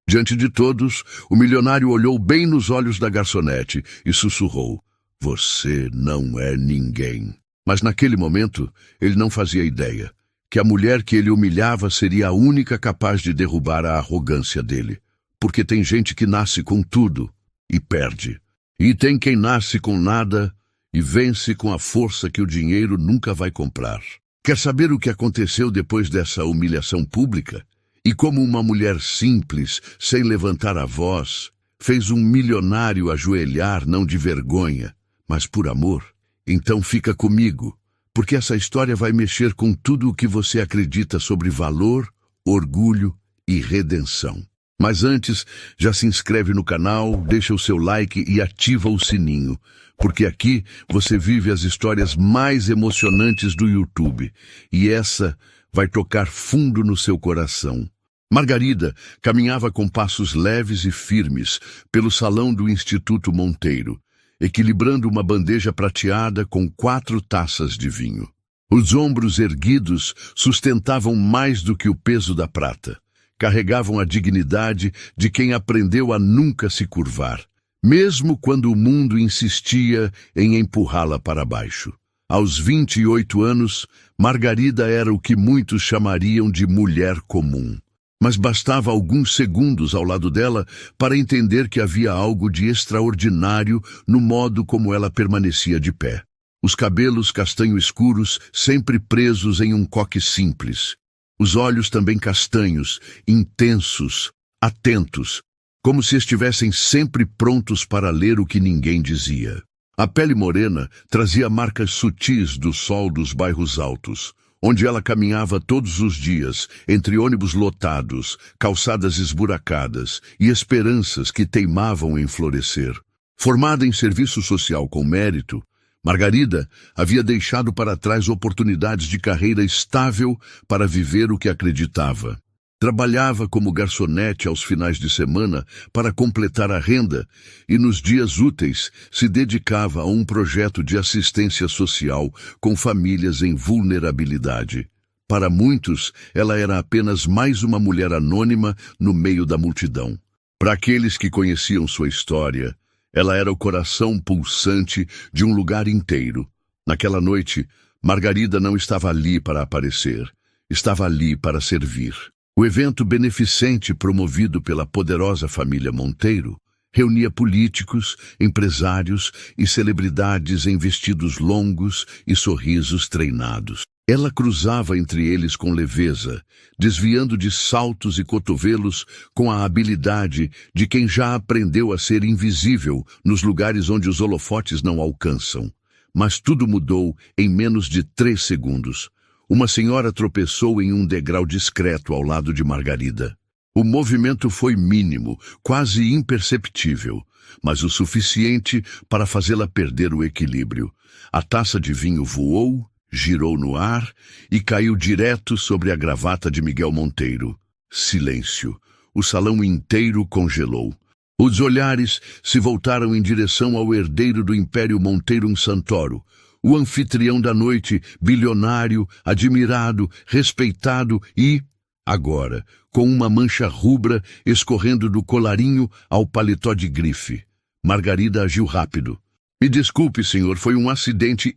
Diante de todos, o milionário olhou bem nos olhos da garçonete e sussurrou: "Você não é ninguém." Mas naquele momento, ele não fazia ideia que a mulher que ele humilhava seria a única capaz de derrubar a arrogância dele. Porque tem gente que nasce com tudo e perde. E tem quem nasce com nada e vence com a força que o dinheiro nunca vai comprar. Quer saber o que aconteceu depois dessa humilhação pública? E como uma mulher simples, sem levantar a voz, fez um milionário ajoelhar não de vergonha, mas por amor? Então fica comigo, porque essa história vai mexer com tudo o que você acredita sobre valor, orgulho e redenção. Mas antes, já se inscreve no canal, deixa o seu like e ativa o sininho, porque aqui você vive as histórias mais emocionantes do YouTube, e essa vai tocar fundo no seu coração. Margarida caminhava com passos leves e firmes pelo salão do Instituto Monteiro, equilibrando uma bandeja prateada com 4 taças de vinho. Os ombros erguidos sustentavam mais do que o peso da prata. Carregavam a dignidade de quem aprendeu a nunca se curvar, mesmo quando o mundo insistia em empurrá-la para baixo. Aos 28 anos, Margarida era o que muitos chamariam de mulher comum. Mas bastava alguns segundos ao lado dela para entender que havia algo de extraordinário no modo como ela permanecia de pé. Os cabelos castanho escuros sempre presos em um coque simples. Os olhos também castanhos, intensos, atentos, como se estivessem sempre prontos para ler o que ninguém dizia. A pele morena trazia marcas sutis do sol dos bairros altos, onde ela caminhava todos os dias, entre ônibus lotados, calçadas esburacadas e esperanças que teimavam em florescer. Formada em serviço social com mérito, Margarida havia deixado para trás oportunidades de carreira estável para viver o que acreditava. Trabalhava como garçonete aos finais de semana para completar a renda e nos dias úteis se dedicava a um projeto de assistência social com famílias em vulnerabilidade. Para muitos, ela era apenas mais uma mulher anônima no meio da multidão. Para aqueles que conheciam sua história, ela era o coração pulsante de um lugar inteiro. Naquela noite, Margarida não estava ali para aparecer, estava ali para servir. O evento beneficente promovido pela poderosa família Monteiro reunia políticos, empresários e celebridades em vestidos longos e sorrisos treinados. Ela cruzava entre eles com leveza, desviando de saltos e cotovelos com a habilidade de quem já aprendeu a ser invisível nos lugares onde os holofotes não alcançam. Mas tudo mudou em menos de 3 segundos. Uma senhora tropeçou em um degrau discreto ao lado de Margarida. O movimento foi mínimo, quase imperceptível, mas o suficiente para fazê-la perder o equilíbrio. A taça de vinho voou, girou no ar e caiu direto sobre a gravata de Miguel Monteiro. Silêncio. O salão inteiro congelou. Os olhares se voltaram em direção ao herdeiro do Império Monteiro Santoro, o anfitrião da noite, bilionário, admirado, respeitado e, agora, com uma mancha rubra escorrendo do colarinho ao paletó de grife. Margarida agiu rápido. "Me desculpe, senhor, foi um acidente,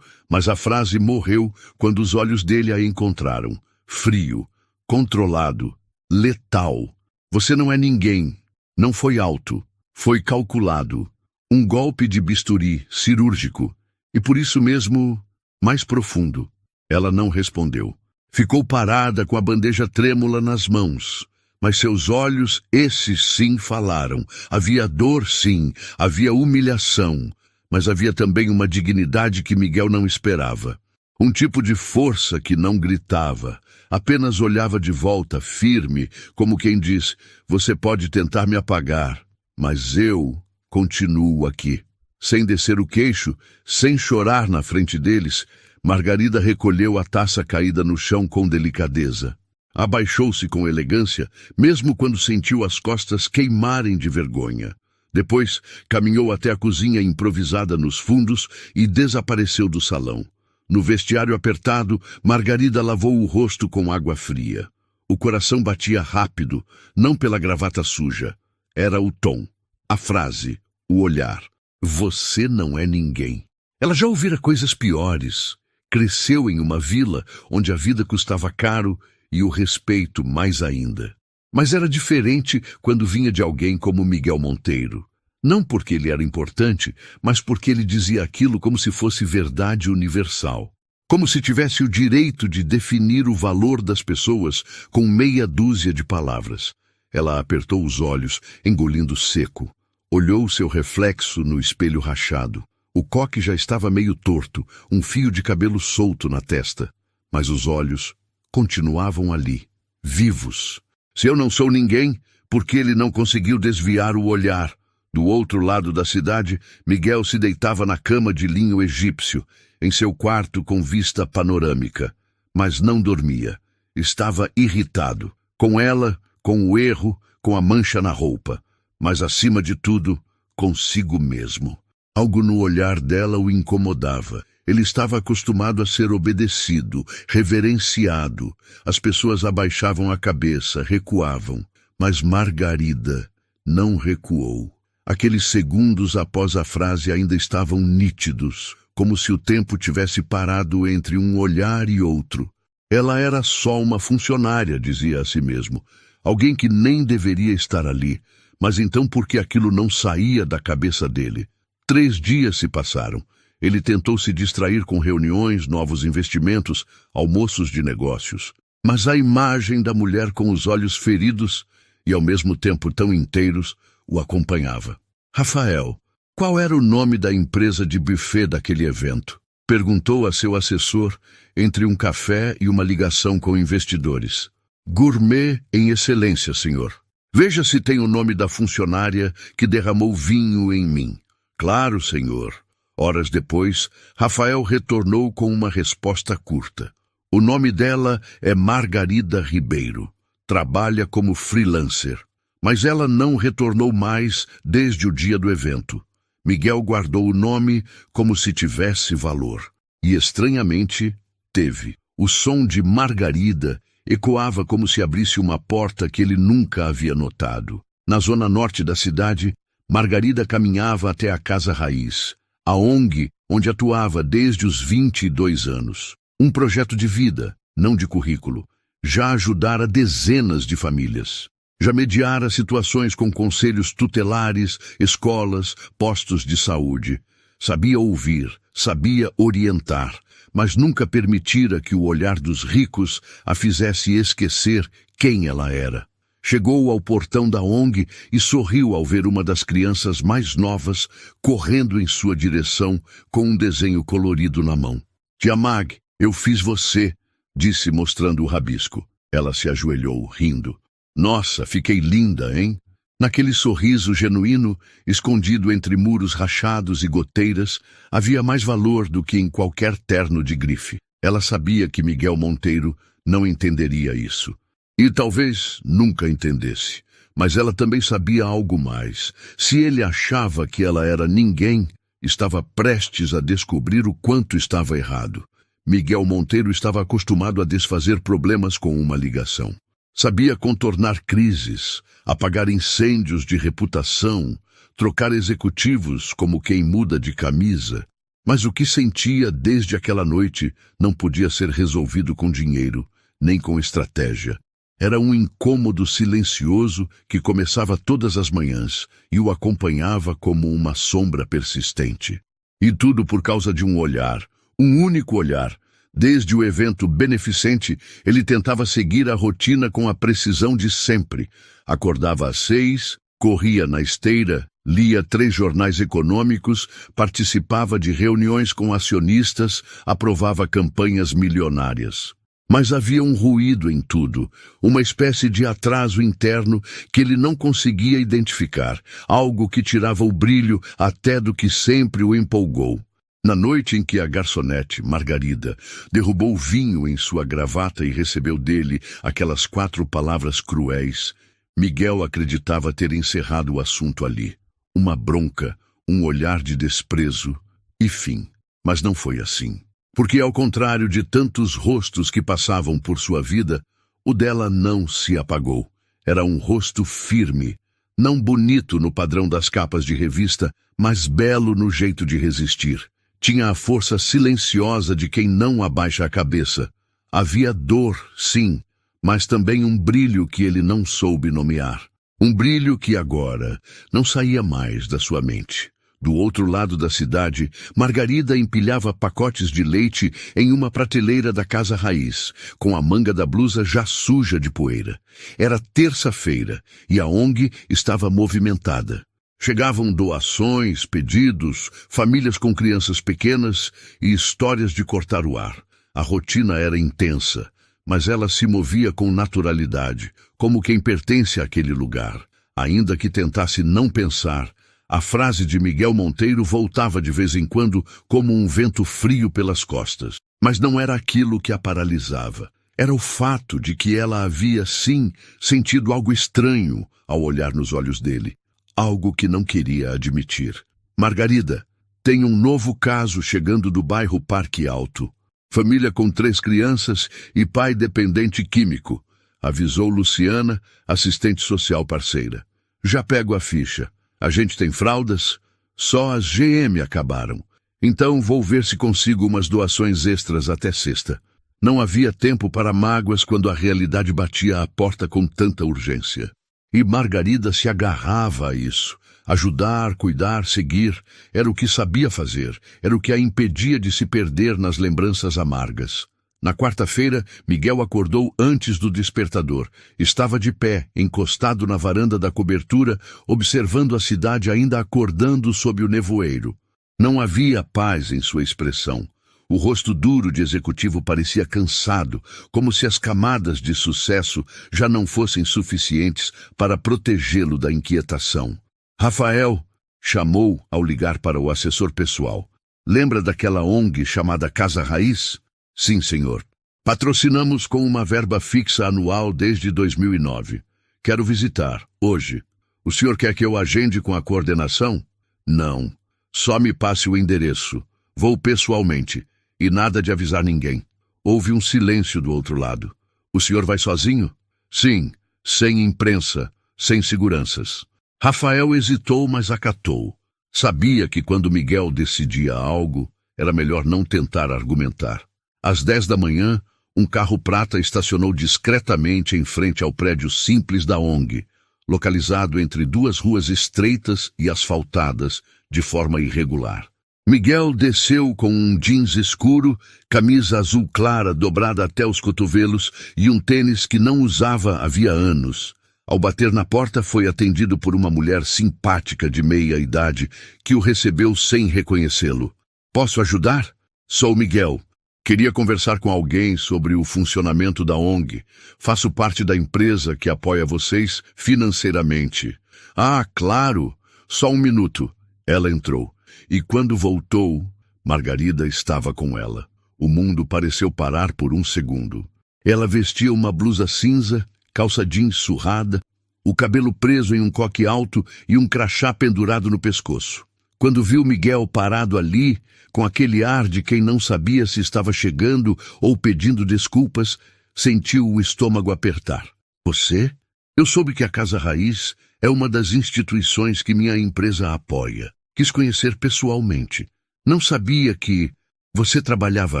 Mas a frase morreu quando os olhos dele a encontraram. Frio, controlado, letal. "Você não é ninguém. Não foi alto. Foi calculado. Um golpe de bisturi, cirúrgico. E por isso mesmo, mais profundo." Ela não respondeu. Ficou parada com a bandeja trêmula nas mãos. Mas seus olhos, esses sim, falaram. Havia dor, sim. Havia humilhação. Mas havia também uma dignidade que Miguel não esperava. Um tipo de força que não gritava. Apenas olhava de volta, firme, como quem diz: "Você pode tentar me apagar, mas eu continuo aqui." Sem descer o queixo, sem chorar na frente deles, Margarida recolheu a taça caída no chão com delicadeza. Abaixou-se com elegância, mesmo quando sentiu as costas queimarem de vergonha. Depois, caminhou até a cozinha improvisada nos fundos e desapareceu do salão. No vestiário apertado, Margarida lavou o rosto com água fria. O coração batia rápido, não pela gravata suja. Era o tom, a frase, o olhar. Você não é ninguém. Ela já ouvira coisas piores. Cresceu em uma vila onde a vida custava caro e o respeito mais ainda. Mas era diferente quando vinha de alguém como Miguel Monteiro. Não porque ele era importante, mas porque ele dizia aquilo como se fosse verdade universal. Como se tivesse o direito de definir o valor das pessoas com meia dúzia de palavras. Ela apertou os olhos, engolindo seco. Olhou seu reflexo no espelho rachado. O coque já estava meio torto, um fio de cabelo solto na testa. Mas os olhos continuavam ali, vivos. Se eu não sou ninguém, por que ele não conseguiu desviar o olhar? Do outro lado da cidade, Miguel se deitava na cama de linho egípcio, em seu quarto com vista panorâmica. Mas não dormia. Estava irritado. Com ela, com o erro, com a mancha na roupa. Mas, acima de tudo, consigo mesmo. Algo no olhar dela o incomodava. Ele estava acostumado a ser obedecido, reverenciado. As pessoas abaixavam a cabeça, recuavam. Mas Margarida não recuou. Aqueles segundos após a frase ainda estavam nítidos, como se o tempo tivesse parado entre um olhar e outro. Ela era só uma funcionária, dizia a si mesmo. Alguém que nem deveria estar ali. Mas então por que aquilo não saía da cabeça dele? 3 dias se passaram. Ele tentou se distrair com reuniões, novos investimentos, almoços de negócios. Mas a imagem da mulher com os olhos feridos e ao mesmo tempo tão inteiros o acompanhava. Rafael, qual era o nome da empresa de buffet daquele evento? Perguntou a seu assessor entre um café e uma ligação com investidores. Gourmet em excelência, senhor. Veja se tem o nome da funcionária que derramou vinho em mim. Claro, senhor. Horas depois, Rafael retornou com uma resposta curta. O nome dela é Margarida Ribeiro. Trabalha como freelancer. Mas ela não retornou mais desde o dia do evento. Miguel guardou o nome como se tivesse valor. E, estranhamente, teve. O som de Margarida ecoava como se abrisse uma porta que ele nunca havia notado. Na zona norte da cidade, Margarida caminhava até a Casa Raiz, a ONG onde atuava desde os 22 anos. Um projeto de vida, não de currículo. Já ajudara dezenas de famílias. Já mediara situações com conselhos tutelares, escolas, postos de saúde. Sabia ouvir, sabia orientar, mas nunca permitira que o olhar dos ricos a fizesse esquecer quem ela era. Chegou ao portão da ONG e sorriu ao ver uma das crianças mais novas correndo em sua direção com um desenho colorido na mão. Tia Mag, eu fiz você, disse mostrando o rabisco. Ela se ajoelhou, rindo. Nossa, fiquei linda, hein? Naquele sorriso genuíno, escondido entre muros rachados e goteiras, havia mais valor do que em qualquer terno de grife. Ela sabia que Miguel Monteiro não entenderia isso. E talvez nunca entendesse. Mas ela também sabia algo mais. Se ele achava que ela era ninguém, estava prestes a descobrir o quanto estava errado. Miguel Monteiro estava acostumado a desfazer problemas com uma ligação. Sabia contornar crises, apagar incêndios de reputação, trocar executivos como quem muda de camisa. Mas o que sentia desde aquela noite não podia ser resolvido com dinheiro, nem com estratégia. Era um incômodo silencioso que começava todas as manhãs e o acompanhava como uma sombra persistente. E tudo por causa de um olhar, um único olhar. Desde o evento beneficente, ele tentava seguir a rotina com a precisão de sempre. Acordava às 6, corria na esteira, lia 3 jornais econômicos, participava de reuniões com acionistas, aprovava campanhas milionárias. Mas havia um ruído em tudo, uma espécie de atraso interno que ele não conseguia identificar, algo que tirava o brilho até do que sempre o empolgou. Na noite em que a garçonete, Margarida, derrubou vinho em sua gravata e recebeu dele aquelas 4 palavras cruéis, Miguel acreditava ter encerrado o assunto ali. Uma bronca, um olhar de desprezo e fim. Mas não foi assim. Porque, ao contrário de tantos rostos que passavam por sua vida, O dela não se apagou. Era um rosto firme, não bonito no padrão das capas de revista, mas belo no jeito de resistir. Tinha a força silenciosa de quem não abaixa a cabeça. Havia dor, sim, mas também um brilho que ele não soube nomear. Um brilho que agora não saía mais da sua mente. Do outro lado da cidade, Margarida empilhava pacotes de leite em uma prateleira da casa raiz, com a manga da blusa já suja de poeira. Era terça-feira e a ONG estava movimentada. Chegavam doações, pedidos, famílias com crianças pequenas e histórias de cortar o ar. A rotina era intensa, mas ela se movia com naturalidade, como quem pertence àquele lugar. Ainda que tentasse não pensar, a frase de Miguel Monteiro voltava de vez em quando como um vento frio pelas costas. Mas não era aquilo que a paralisava. Era o fato de que ela havia, sim, sentido algo estranho ao olhar nos olhos dele. Algo que não queria admitir. Margarida, tem um novo caso chegando do bairro Parque Alto. Família com 3 crianças e pai dependente químico, avisou Luciana, assistente social parceira. Já pego a ficha. A gente tem fraldas? Só as GM acabaram. Então vou ver se consigo umas doações extras até sexta. Não havia tempo para mágoas quando a realidade batia à porta com tanta urgência. E Margarida se agarrava a isso. Ajudar, cuidar, seguir, era o que sabia fazer, era o que a impedia de se perder nas lembranças amargas. Na quarta-feira, Miguel acordou antes do despertador. Estava de pé, encostado na varanda da cobertura, observando a cidade ainda acordando sob o nevoeiro. Não havia paz em sua expressão. O rosto duro de executivo parecia cansado, como se as camadas de sucesso já não fossem suficientes para protegê-lo da inquietação. Rafael, chamou ao ligar para o assessor pessoal. Lembra daquela ONG chamada Casa Raiz? Sim, senhor. Patrocinamos com uma verba fixa anual desde 2009. Quero visitar, hoje. O senhor quer que eu agende com a coordenação? Não. Só me passe o endereço. Vou pessoalmente. E nada de avisar ninguém. Houve um silêncio do outro lado. O senhor vai sozinho? Sim, sem imprensa, sem seguranças. Rafael hesitou, mas acatou. Sabia que quando Miguel decidia algo, era melhor não tentar argumentar. Às 10 da manhã, um carro prata estacionou discretamente em frente ao prédio simples da ONG, localizado entre 2 ruas estreitas e asfaltadas de forma irregular. Miguel desceu com um jeans escuro, camisa azul clara dobrada até os cotovelos e um tênis que não usava havia anos. Ao bater na porta, foi atendido por uma mulher simpática de meia idade que o recebeu sem reconhecê-lo. Posso ajudar? Sou Miguel. Queria conversar com alguém sobre o funcionamento da ONG. Faço parte da empresa que apoia vocês financeiramente. Ah, claro. Só um minuto. Ela entrou. E quando voltou, Margarida estava com ela. O mundo pareceu parar por um segundo. Ela vestia uma blusa cinza, calça jeans surrada, o cabelo preso em um coque alto e um crachá pendurado no pescoço. Quando viu Miguel parado ali, com aquele ar de quem não sabia se estava chegando ou pedindo desculpas, sentiu o estômago apertar. Você? Eu soube que a Casa Raiz é uma das instituições que minha empresa apoia. Quis conhecer pessoalmente. Não sabia que você trabalhava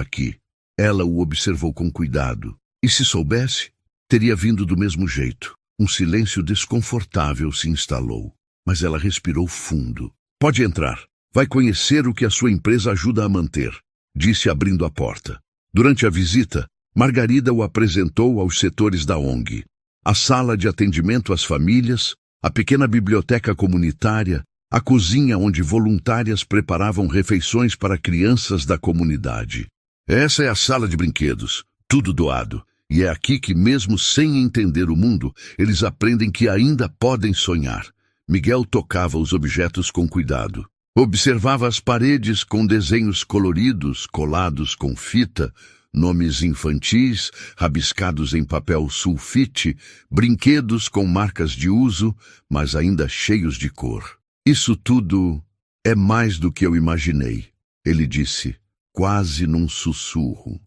aqui. Ela o observou com cuidado. E se soubesse, teria vindo do mesmo jeito. Um silêncio desconfortável se instalou. Mas ela respirou fundo. Pode entrar. Vai conhecer o que a sua empresa ajuda a manter, disse abrindo a porta. Durante a visita, Margarida o apresentou aos setores da ONG. A sala de atendimento às famílias, a pequena biblioteca comunitária, a cozinha onde voluntárias preparavam refeições para crianças da comunidade. Essa é a sala de brinquedos, tudo doado. E é aqui que, mesmo sem entender o mundo, eles aprendem que ainda podem sonhar. Miguel tocava os objetos com cuidado. Observava as paredes com desenhos coloridos, colados com fita, nomes infantis, rabiscados em papel sulfite, brinquedos com marcas de uso, mas ainda cheios de cor. Isso tudo é mais do que eu imaginei, ele disse, quase num sussurro.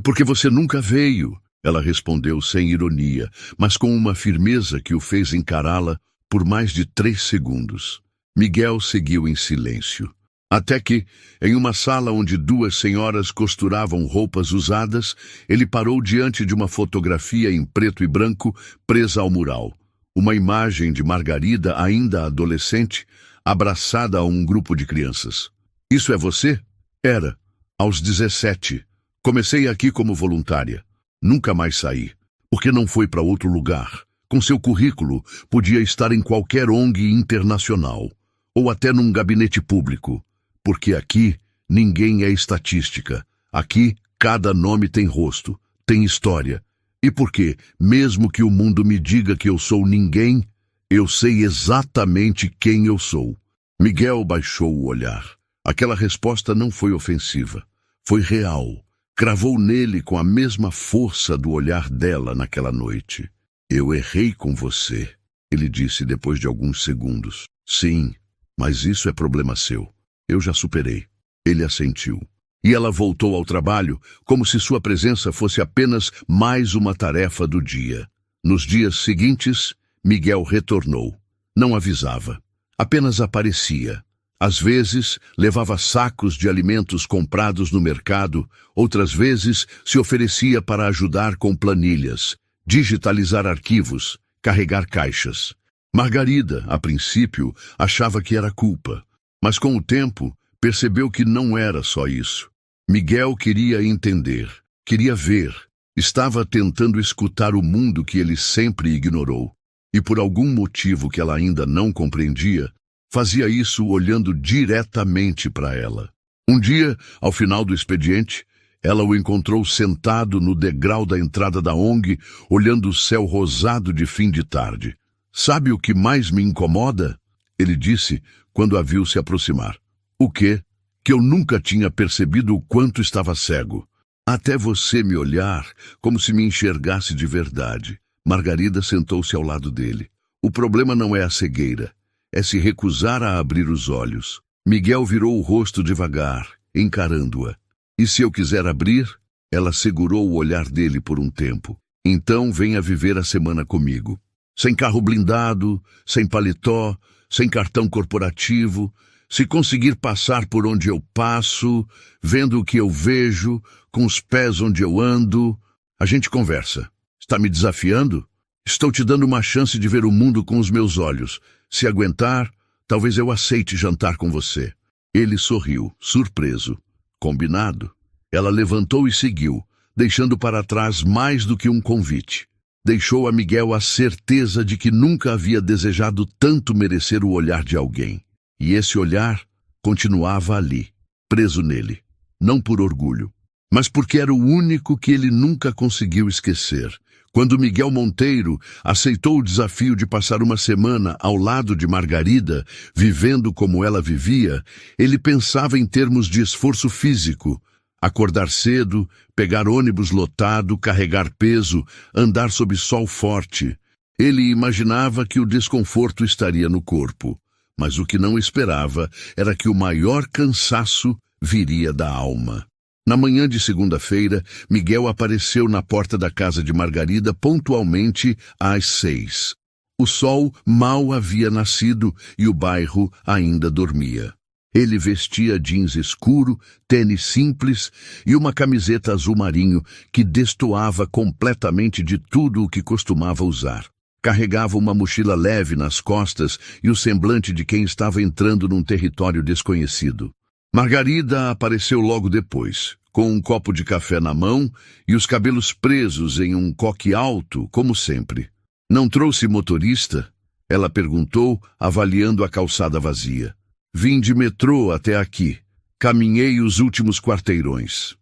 Porque você nunca veio. Ela respondeu sem ironia, mas com uma firmeza que o fez encará-la por mais de 3 segundos. Miguel seguiu em silêncio. Até que, em uma sala onde 2 senhoras costuravam roupas usadas, ele parou diante de uma fotografia em preto e branco presa ao mural. Uma imagem de Margarida, ainda adolescente, abraçada a um grupo de crianças. Isso é você? Era. Aos 17. Comecei aqui como voluntária. Nunca mais saí. Porque não foi para outro lugar. Com seu currículo, podia estar em qualquer ONG internacional. Ou até num gabinete público. Porque aqui, ninguém é estatística. Aqui, cada nome tem rosto, tem história. E porque, mesmo que o mundo me diga que eu sou ninguém, eu sei exatamente quem eu sou. Miguel baixou o olhar. Aquela resposta não foi ofensiva. Foi real. Cravou nele com a mesma força do olhar dela naquela noite. Eu errei com você, ele disse depois de alguns segundos. Sim, mas isso é problema seu. Eu já superei. Ele assentiu. E ela voltou ao trabalho, como se sua presença fosse apenas mais uma tarefa do dia. Nos dias seguintes, Miguel retornou. Não avisava. Apenas aparecia. Às vezes, levava sacos de alimentos comprados no mercado, outras vezes se oferecia para ajudar com planilhas, digitalizar arquivos, carregar caixas. Margarida, a princípio, achava que era culpa, mas com o tempo percebeu que não era só isso. Miguel queria entender, queria ver, estava tentando escutar o mundo que ele sempre ignorou, e por algum motivo que ela ainda não compreendia, fazia isso olhando diretamente para ela. Um dia, ao final do expediente, ela o encontrou sentado no degrau da entrada da ONG, olhando o céu rosado de fim de tarde. Sabe o que mais me incomoda? Ele disse quando a viu se aproximar. O quê? Que eu nunca tinha percebido o quanto estava cego. Até você me olhar como se me enxergasse de verdade. Margarida sentou-se ao lado dele. O problema não é a cegueira. É se recusar a abrir os olhos. Miguel virou o rosto devagar, encarando-a. E se eu quiser abrir? Ela segurou o olhar dele por um tempo. Então venha viver a semana comigo. Sem carro blindado, sem paletó, sem cartão corporativo. Se conseguir passar por onde eu passo, vendo o que eu vejo, com os pés onde eu ando, a gente conversa. Está me desafiando? Estou te dando uma chance de ver o mundo com os meus olhos. Se aguentar, talvez eu aceite jantar com você. Ele sorriu, surpreso. Combinado. Ela levantou e seguiu, deixando para trás mais do que um convite. Deixou a Miguel a certeza de que nunca havia desejado tanto merecer o olhar de alguém. E esse olhar continuava ali, preso nele. Não por orgulho, mas porque era o único que ele nunca conseguiu esquecer. Quando Miguel Monteiro aceitou o desafio de passar uma semana ao lado de Margarida, vivendo como ela vivia, ele pensava em termos de esforço físico. Acordar cedo, pegar ônibus lotado, carregar peso, andar sob sol forte. Ele imaginava que o desconforto estaria no corpo, mas o que não esperava era que o maior cansaço viria da alma. Na manhã de segunda-feira, Miguel apareceu na porta da casa de Margarida pontualmente às 6. O sol mal havia nascido e o bairro ainda dormia. Ele vestia jeans escuro, tênis simples e uma camiseta azul marinho que destoava completamente de tudo o que costumava usar. Carregava uma mochila leve nas costas e o semblante de quem estava entrando num território desconhecido. Margarida apareceu logo depois, com um copo de café na mão e os cabelos presos em um coque alto, como sempre. Não trouxe motorista? Ela perguntou, avaliando a calçada vazia. Vim de metrô até aqui. Caminhei os últimos quarteirões.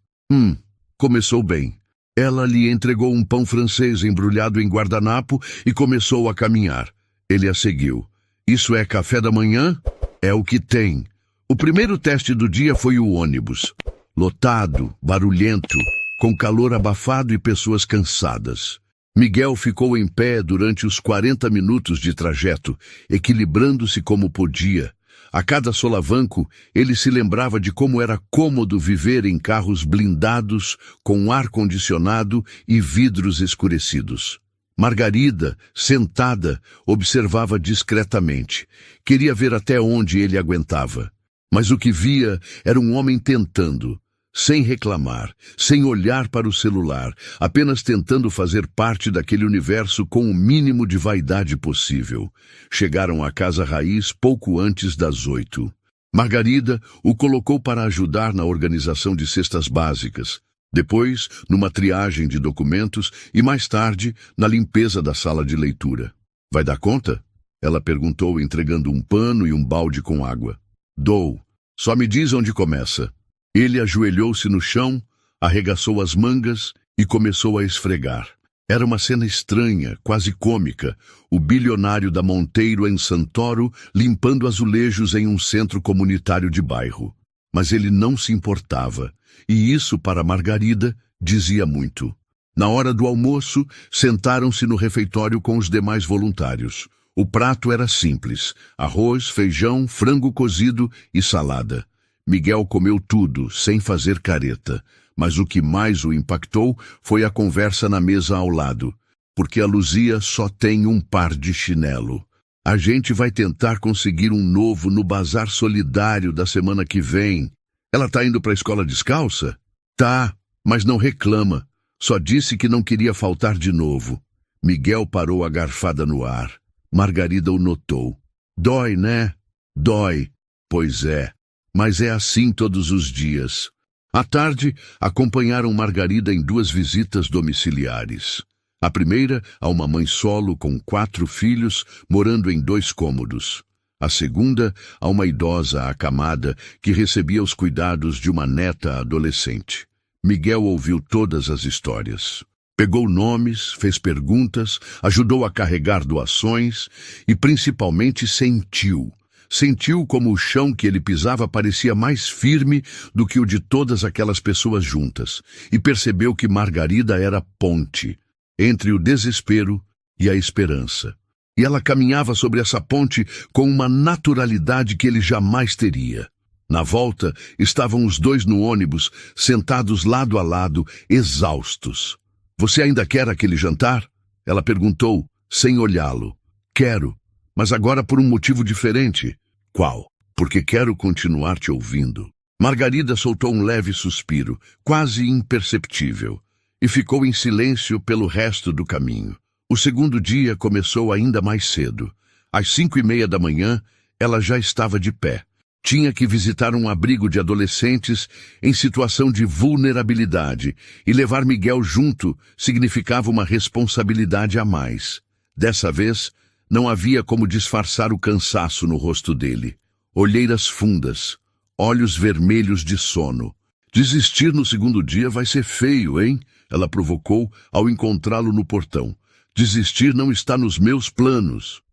Começou bem. Ela lhe entregou um pão francês embrulhado em guardanapo e começou a caminhar. Ele a seguiu. Isso é café da manhã? É o que tem. O primeiro teste do dia foi o ônibus. Lotado, barulhento, com calor abafado e pessoas cansadas. Miguel ficou em pé durante os 40 minutos de trajeto, equilibrando-se como podia, A cada solavanco, ele se lembrava de como era cômodo viver em carros blindados, com ar-condicionado e vidros escurecidos. Margarida, sentada, observava discretamente. Queria ver até onde ele aguentava. Mas o que via era um homem tentando, sem reclamar, sem olhar para o celular, apenas tentando fazer parte daquele universo com o mínimo de vaidade possível. Chegaram à casa raiz pouco antes das 8. Margarida o colocou para ajudar na organização de cestas básicas, depois numa triagem de documentos e mais tarde na limpeza da sala de leitura. "Vai dar conta?" ela perguntou, entregando um pano e um balde com água. "Dou. Só me diz onde começa." Ele ajoelhou-se no chão, arregaçou as mangas e começou a esfregar. Era uma cena estranha, quase cômica, o bilionário da Monteiro em Santoro limpando azulejos em um centro comunitário de bairro. Mas ele não se importava, e isso para Margarida dizia muito. Na hora do almoço, sentaram-se no refeitório com os demais voluntários. O prato era simples: arroz, feijão, frango cozido e salada. Miguel comeu tudo, sem fazer careta, mas o que mais o impactou foi a conversa na mesa ao lado, porque a Luzia só tem um par de chinelo. "A gente vai tentar conseguir um novo no bazar solidário da semana que vem." "Ela tá indo para a escola descalça?" "Tá, mas não reclama. Só disse que não queria faltar de novo." Miguel parou a garfada no ar. Margarida o notou. "Dói, né?" "Dói." "Pois é. Mas é assim todos os dias." À tarde, acompanharam Margarida em 2 visitas domiciliares. A primeira, a uma mãe solo com 4 filhos, morando em 2 cômodos. A segunda, a uma idosa acamada que recebia os cuidados de uma neta adolescente. Miguel ouviu todas as histórias. Pegou nomes, fez perguntas, ajudou a carregar doações e, principalmente, sentiu. Sentiu como o chão que ele pisava parecia mais firme do que o de todas aquelas pessoas juntas, e percebeu que Margarida era ponte entre o desespero e a esperança. E ela caminhava sobre essa ponte com uma naturalidade que ele jamais teria. Na volta, estavam os 2 no ônibus, sentados lado a lado, exaustos. "Você ainda quer aquele jantar?" ela perguntou, sem olhá-lo. "Quero, mas agora por um motivo diferente." "Qual?" "Porque quero continuar te ouvindo." Margarida soltou um leve suspiro, quase imperceptível, e ficou em silêncio pelo resto do caminho. O segundo dia começou ainda mais cedo. Às 5:30 da manhã, ela já estava de pé. Tinha que visitar um abrigo de adolescentes em situação de vulnerabilidade, e levar Miguel junto significava uma responsabilidade a mais. Dessa vez, não havia como disfarçar o cansaço no rosto dele. Olheiras fundas, olhos vermelhos de sono. "Desistir no segundo dia vai ser feio, hein?" ela provocou ao encontrá-lo no portão. "Desistir não está nos meus planos."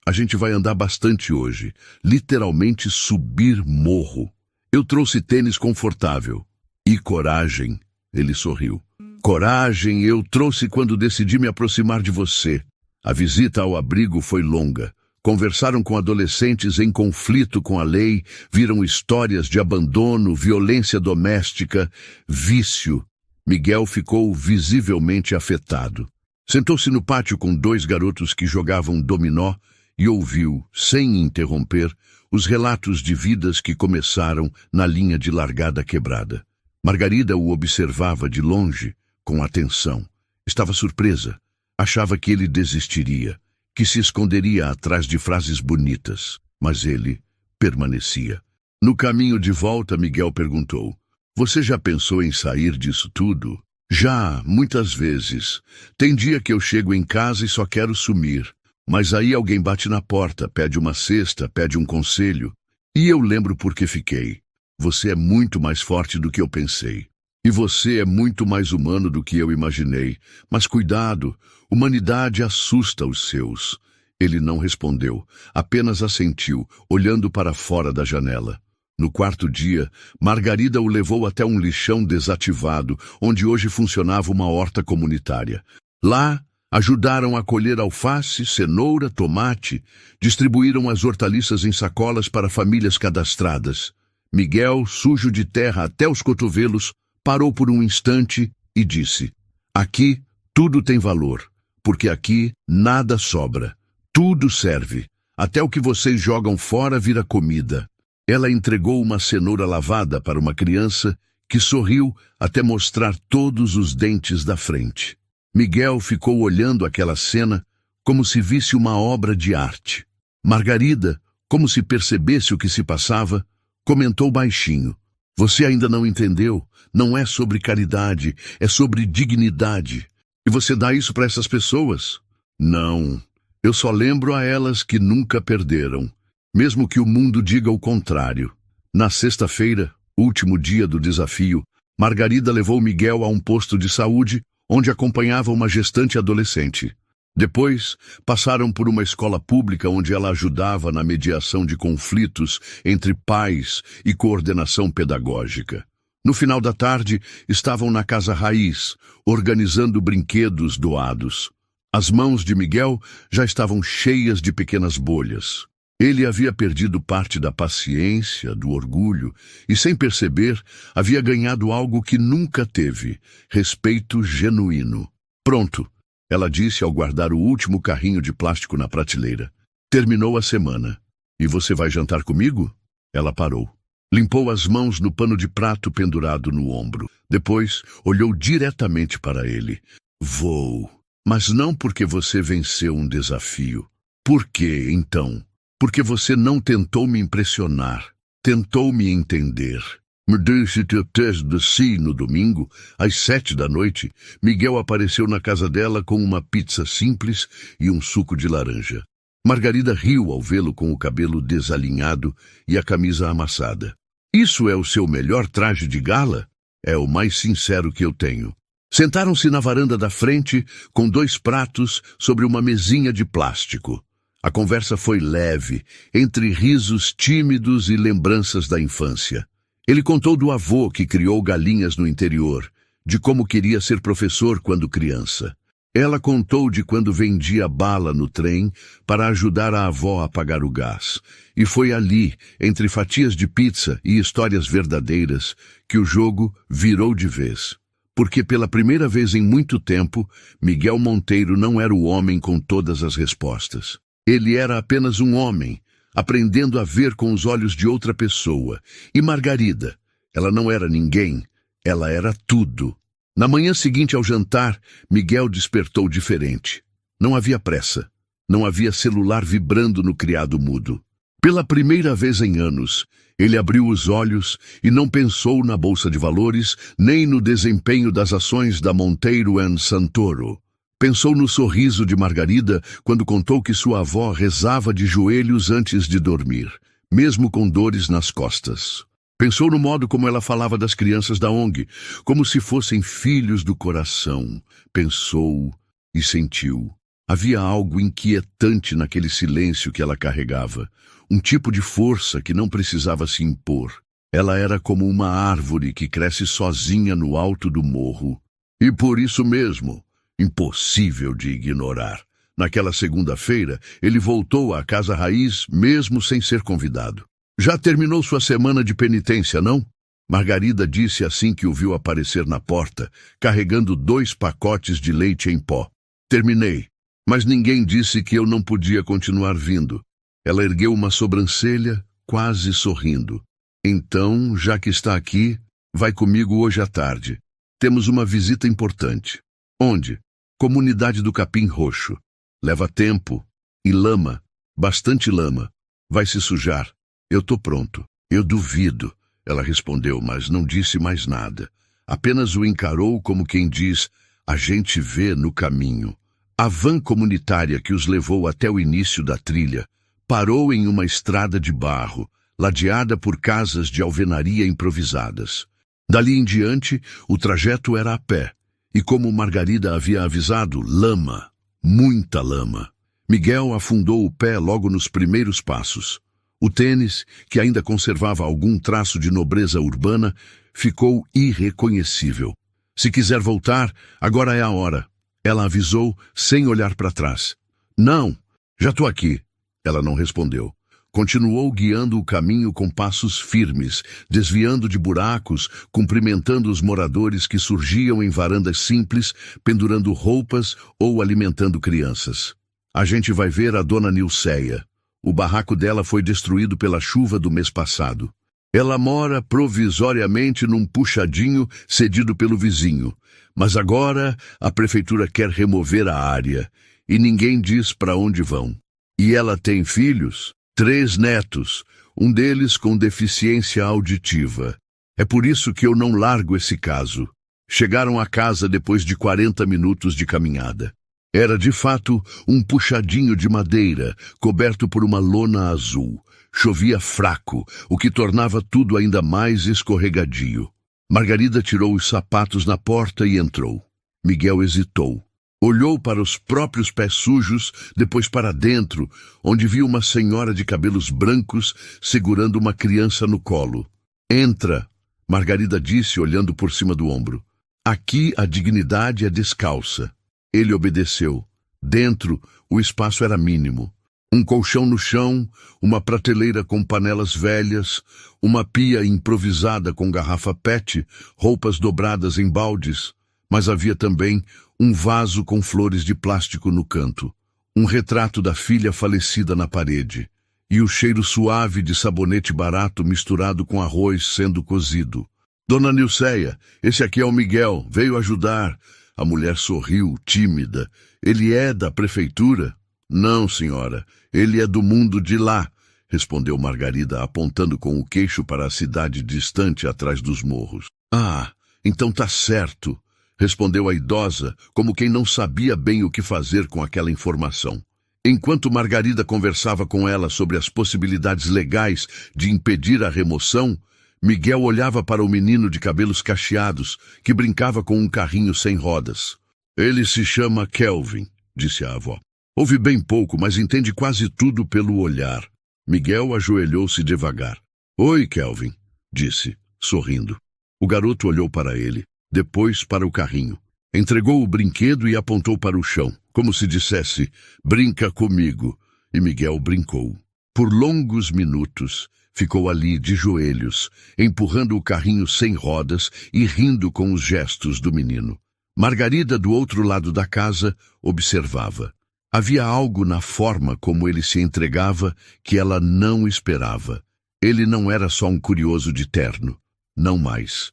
A gente vai andar bastante hoje. Literalmente subir morro." "Eu trouxe tênis confortável." "E coragem." Ele sorriu. "Coragem eu trouxe quando decidi me aproximar de você." A visita ao abrigo foi longa. Conversaram com adolescentes em conflito com a lei, viram histórias de abandono, violência doméstica, vício. Miguel ficou visivelmente afetado. Sentou-se no pátio com 2 garotos que jogavam dominó e ouviu, sem interromper, os relatos de vidas que começaram na linha de largada quebrada. Margarida o observava de longe, com atenção. Estava surpresa. Achava que ele desistiria, que se esconderia atrás de frases bonitas, mas ele permanecia. No caminho de volta, Miguel perguntou: "Você já pensou em sair disso tudo?" "Já, muitas vezes. Tem dia que eu chego em casa e só quero sumir. Mas aí alguém bate na porta, pede uma cesta, pede um conselho. E eu lembro por que fiquei. Você é muito mais forte do que eu pensei. E você é muito mais humano do que eu imaginei. Mas cuidado, humanidade assusta os seus." Ele não respondeu, apenas assentiu, olhando para fora da janela. No 4º dia, Margarida o levou até um lixão desativado, onde hoje funcionava uma horta comunitária. Lá, Ajudaram a colher alface, cenoura, tomate, distribuíram as hortaliças em sacolas para famílias cadastradas. Miguel, sujo de terra até os cotovelos, parou por um instante e disse: aqui tudo tem valor, porque aqui nada sobra. Tudo serve. Até o que vocês jogam fora vira comida. Ela entregou uma cenoura lavada para uma criança que sorriu até mostrar todos os dentes da frente. Miguel ficou olhando aquela cena como se visse uma obra de arte. Margarida, como se percebesse o que se passava, comentou baixinho: você ainda não entendeu? Não é sobre caridade, é sobre dignidade. E você dá isso para essas pessoas? Não. Eu só lembro a elas que nunca perderam, mesmo que o mundo diga o contrário. Na sexta-feira, último dia do desafio, Margarida levou Miguel a um posto de saúde onde acompanhava uma gestante adolescente. Depois, passaram por uma escola pública onde ela ajudava na mediação de conflitos entre pais e coordenação pedagógica. No final da tarde, estavam na Casa Raiz, organizando brinquedos doados. As mãos de Miguel já estavam cheias de pequenas bolhas. Ele havia perdido parte da paciência, do orgulho, e, sem perceber, havia ganhado algo que nunca teve: respeito genuíno. Pronto, ela disse ao guardar o último carrinho de plástico na prateleira. Terminou a semana. E você vai jantar comigo? Ela parou. Limpou as mãos no pano de prato pendurado no ombro. Depois, olhou diretamente para ele. Vou. Mas não porque você venceu um desafio. Por quê, então? Porque você não tentou me impressionar, tentou me entender. Me disse teu teste de si no domingo, às 7 da noite, Miguel apareceu na casa dela com uma pizza simples e um suco de laranja. Margarida riu ao vê-lo com o cabelo desalinhado e a camisa amassada. Isso é o seu melhor traje de gala? É o mais sincero que eu tenho. Sentaram-se na varanda da frente, com 2 pratos sobre uma mesinha de plástico. A conversa foi leve, entre risos tímidos e lembranças da infância. Ele contou do avô que criou galinhas no interior, de como queria ser professor quando criança. Ela contou de quando vendia bala no trem para ajudar a avó a pagar o gás. E foi ali, entre fatias de pizza e histórias verdadeiras, que o jogo virou de vez. Porque pela primeira vez em muito tempo, Miguel Monteiro não era o homem com todas as respostas. Ele era apenas um homem, aprendendo a ver com os olhos de outra pessoa. E Margarida, ela não era ninguém, ela era tudo. Na manhã seguinte ao jantar, Miguel despertou diferente. Não havia pressa, não havia celular vibrando no criado mudo. Pela primeira vez em anos, ele abriu os olhos e não pensou na bolsa de valores, nem no desempenho das ações da Monteiro & Santoro. Pensou no sorriso de Margarida quando contou que sua avó rezava de joelhos antes de dormir, mesmo com dores nas costas. Pensou no modo como ela falava das crianças da ONG, como se fossem filhos do coração. Pensou e sentiu. Havia algo inquietante naquele silêncio que ela carregava, um tipo de força que não precisava se impor. Ela era como uma árvore que cresce sozinha no alto do morro. E por isso mesmo, impossível de ignorar. Naquela segunda-feira, ele voltou à Casa Raiz, mesmo sem ser convidado. Já terminou sua semana de penitência, não? Margarida disse assim que o viu aparecer na porta, carregando 2 pacotes de leite em pó. Terminei, mas ninguém disse que eu não podia continuar vindo. Ela ergueu uma sobrancelha, quase sorrindo. Então, já que está aqui, vai comigo hoje à tarde. Temos uma visita importante. Onde? Comunidade do Capim Roxo. Leva tempo. E lama. Bastante lama. Vai se sujar. Eu tô pronto. Eu duvido. Ela respondeu, mas não disse mais nada. Apenas o encarou como quem diz, a gente vê no caminho. A van comunitária que os levou até o início da trilha parou em uma estrada de barro, ladeada por casas de alvenaria improvisadas. Dali em diante, o trajeto era a pé. E como Margarida havia avisado, lama, muita lama. Miguel afundou o pé logo nos primeiros passos. O tênis, que ainda conservava algum traço de nobreza urbana, ficou irreconhecível. Se quiser voltar, agora é a hora. Ela avisou, sem olhar para trás. Não, já estou aqui. Ela não respondeu. Continuou guiando o caminho com passos firmes, desviando de buracos, cumprimentando os moradores que surgiam em varandas simples, pendurando roupas ou alimentando crianças. A gente vai ver a dona Nilceia. O barraco dela foi destruído pela chuva do mês passado. Ela mora provisoriamente num puxadinho cedido pelo vizinho, mas agora a prefeitura quer remover a área e ninguém diz para onde vão. E ela tem filhos? 3 netos, um deles com deficiência auditiva. É por isso que eu não largo esse caso. Chegaram a casa depois de 40 minutos de caminhada. Era, de fato, um puxadinho de madeira, coberto por uma lona azul. Chovia fraco, o que tornava tudo ainda mais escorregadio. Margarida tirou os sapatos na porta e entrou. Miguel hesitou. Olhou para os próprios pés sujos, depois para dentro, onde viu uma senhora de cabelos brancos segurando uma criança no colo. Entra, Margarida disse, olhando por cima do ombro. Aqui a dignidade é descalça. Ele obedeceu. Dentro, o espaço era mínimo. Um colchão no chão, uma prateleira com panelas velhas, uma pia improvisada com garrafa PET, roupas dobradas em baldes, mas havia também um vaso com flores de plástico no canto, um retrato da filha falecida na parede, e o cheiro suave de sabonete barato misturado com arroz sendo cozido. Dona Nilceia, esse aqui é o Miguel, veio ajudar. A mulher sorriu, tímida. Ele é da prefeitura? Não, senhora, ele é do mundo de lá, respondeu Margarida, apontando com o queixo para a cidade distante atrás dos morros. Ah, então tá certo, respondeu a idosa, como quem não sabia bem o que fazer com aquela informação. Enquanto Margarida conversava com ela sobre as possibilidades legais de impedir a remoção, Miguel olhava para o menino de cabelos cacheados, que brincava com um carrinho sem rodas. Ele se chama Kelvin, disse a avó. Ouve bem pouco, mas entende quase tudo pelo olhar. Miguel ajoelhou-se devagar. Oi, Kelvin, disse, sorrindo. O garoto olhou para ele, depois para o carrinho. Entregou o brinquedo e apontou para o chão, como se dissesse, brinca comigo. E Miguel brincou. Por longos minutos, ficou ali de joelhos, empurrando o carrinho sem rodas e rindo com os gestos do menino. Margarida, do outro lado da casa, observava. Havia algo na forma como ele se entregava que ela não esperava. Ele não era só um curioso de terno. Não mais.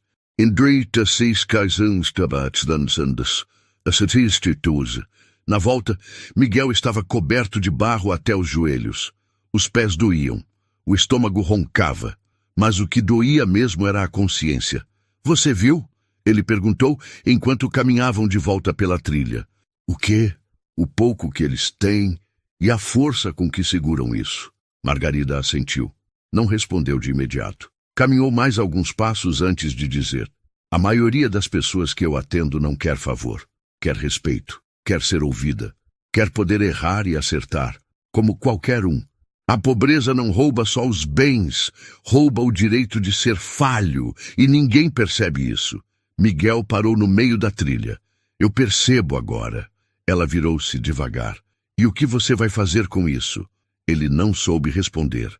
Na volta, Miguel estava coberto de barro até os joelhos. Os pés doíam. O estômago roncava. Mas o que doía mesmo era a consciência. Você viu? Ele perguntou enquanto caminhavam de volta pela trilha. O quê? O pouco que eles têm e a força com que seguram isso. Margarida assentiu. Não respondeu de imediato. Caminhou mais alguns passos antes de dizer. A maioria das pessoas que eu atendo não quer favor. Quer respeito. Quer ser ouvida. Quer poder errar e acertar. Como qualquer um. A pobreza não rouba só os bens. Rouba o direito de ser falho. E ninguém percebe isso. Miguel parou no meio da trilha. Eu percebo agora. Ela virou-se devagar. E o que você vai fazer com isso? Ele não soube responder.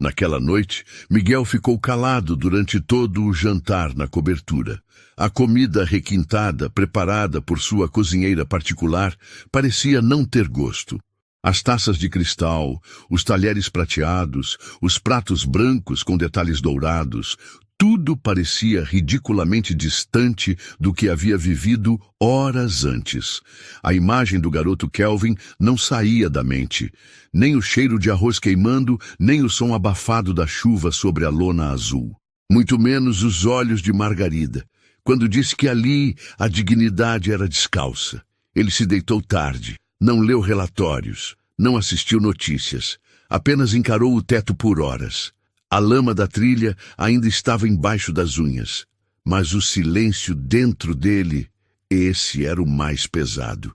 Naquela noite, Miguel ficou calado durante todo o jantar na cobertura. A comida requintada, preparada por sua cozinheira particular, parecia não ter gosto. As taças de cristal, os talheres prateados, os pratos brancos com detalhes dourados, tudo parecia ridiculamente distante do que havia vivido horas antes. A imagem do garoto Kelvin não saía da mente. Nem o cheiro de arroz queimando, nem o som abafado da chuva sobre a lona azul. Muito menos os olhos de Margarida, quando disse que ali a dignidade era descalça. Ele se deitou tarde, não leu relatórios, não assistiu notícias, apenas encarou o teto por horas. A lama da trilha ainda estava embaixo das unhas, mas o silêncio dentro dele, esse era o mais pesado.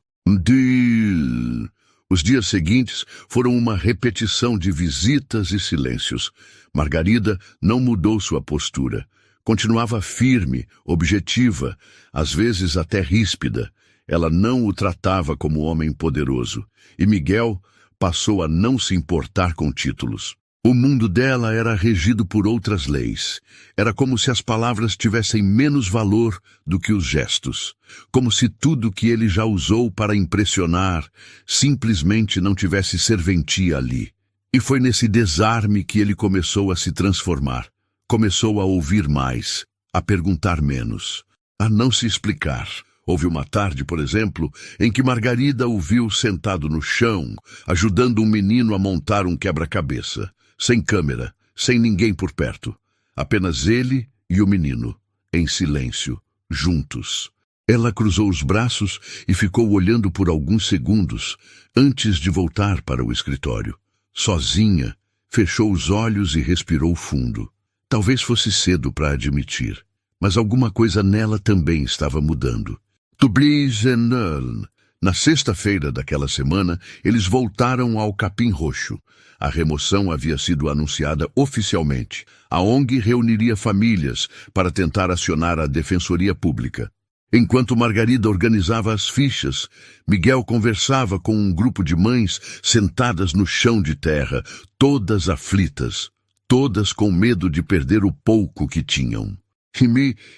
Os dias seguintes foram uma repetição de visitas e silêncios. Margarida não mudou sua postura. Continuava firme, objetiva, às vezes até ríspida. Ela não o tratava como homem poderoso, e Miguel passou a não se importar com títulos. O mundo dela era regido por outras leis. Era como se as palavras tivessem menos valor do que os gestos. Como se tudo que ele já usou para impressionar simplesmente não tivesse serventia ali. E foi nesse desarme que ele começou a se transformar. Começou a ouvir mais, a perguntar menos, a não se explicar. Houve uma tarde, por exemplo, em que Margarida o viu sentado no chão, ajudando um menino a montar um quebra-cabeça. Sem câmera, sem ninguém por perto. Apenas ele e o menino, em silêncio, juntos. Ela cruzou os braços e ficou olhando por alguns segundos, antes de voltar para o escritório. Sozinha, fechou os olhos e respirou fundo. Talvez fosse cedo para admitir, mas alguma coisa nela também estava mudando. Tublitz-en-Nuln. Na sexta-feira daquela semana, eles voltaram ao Capim Roxo. A remoção havia sido anunciada oficialmente. A ONG reuniria famílias para tentar acionar a Defensoria Pública. Enquanto Margarida organizava as fichas, Miguel conversava com um grupo de mães sentadas no chão de terra, todas aflitas, todas com medo de perder o pouco que tinham.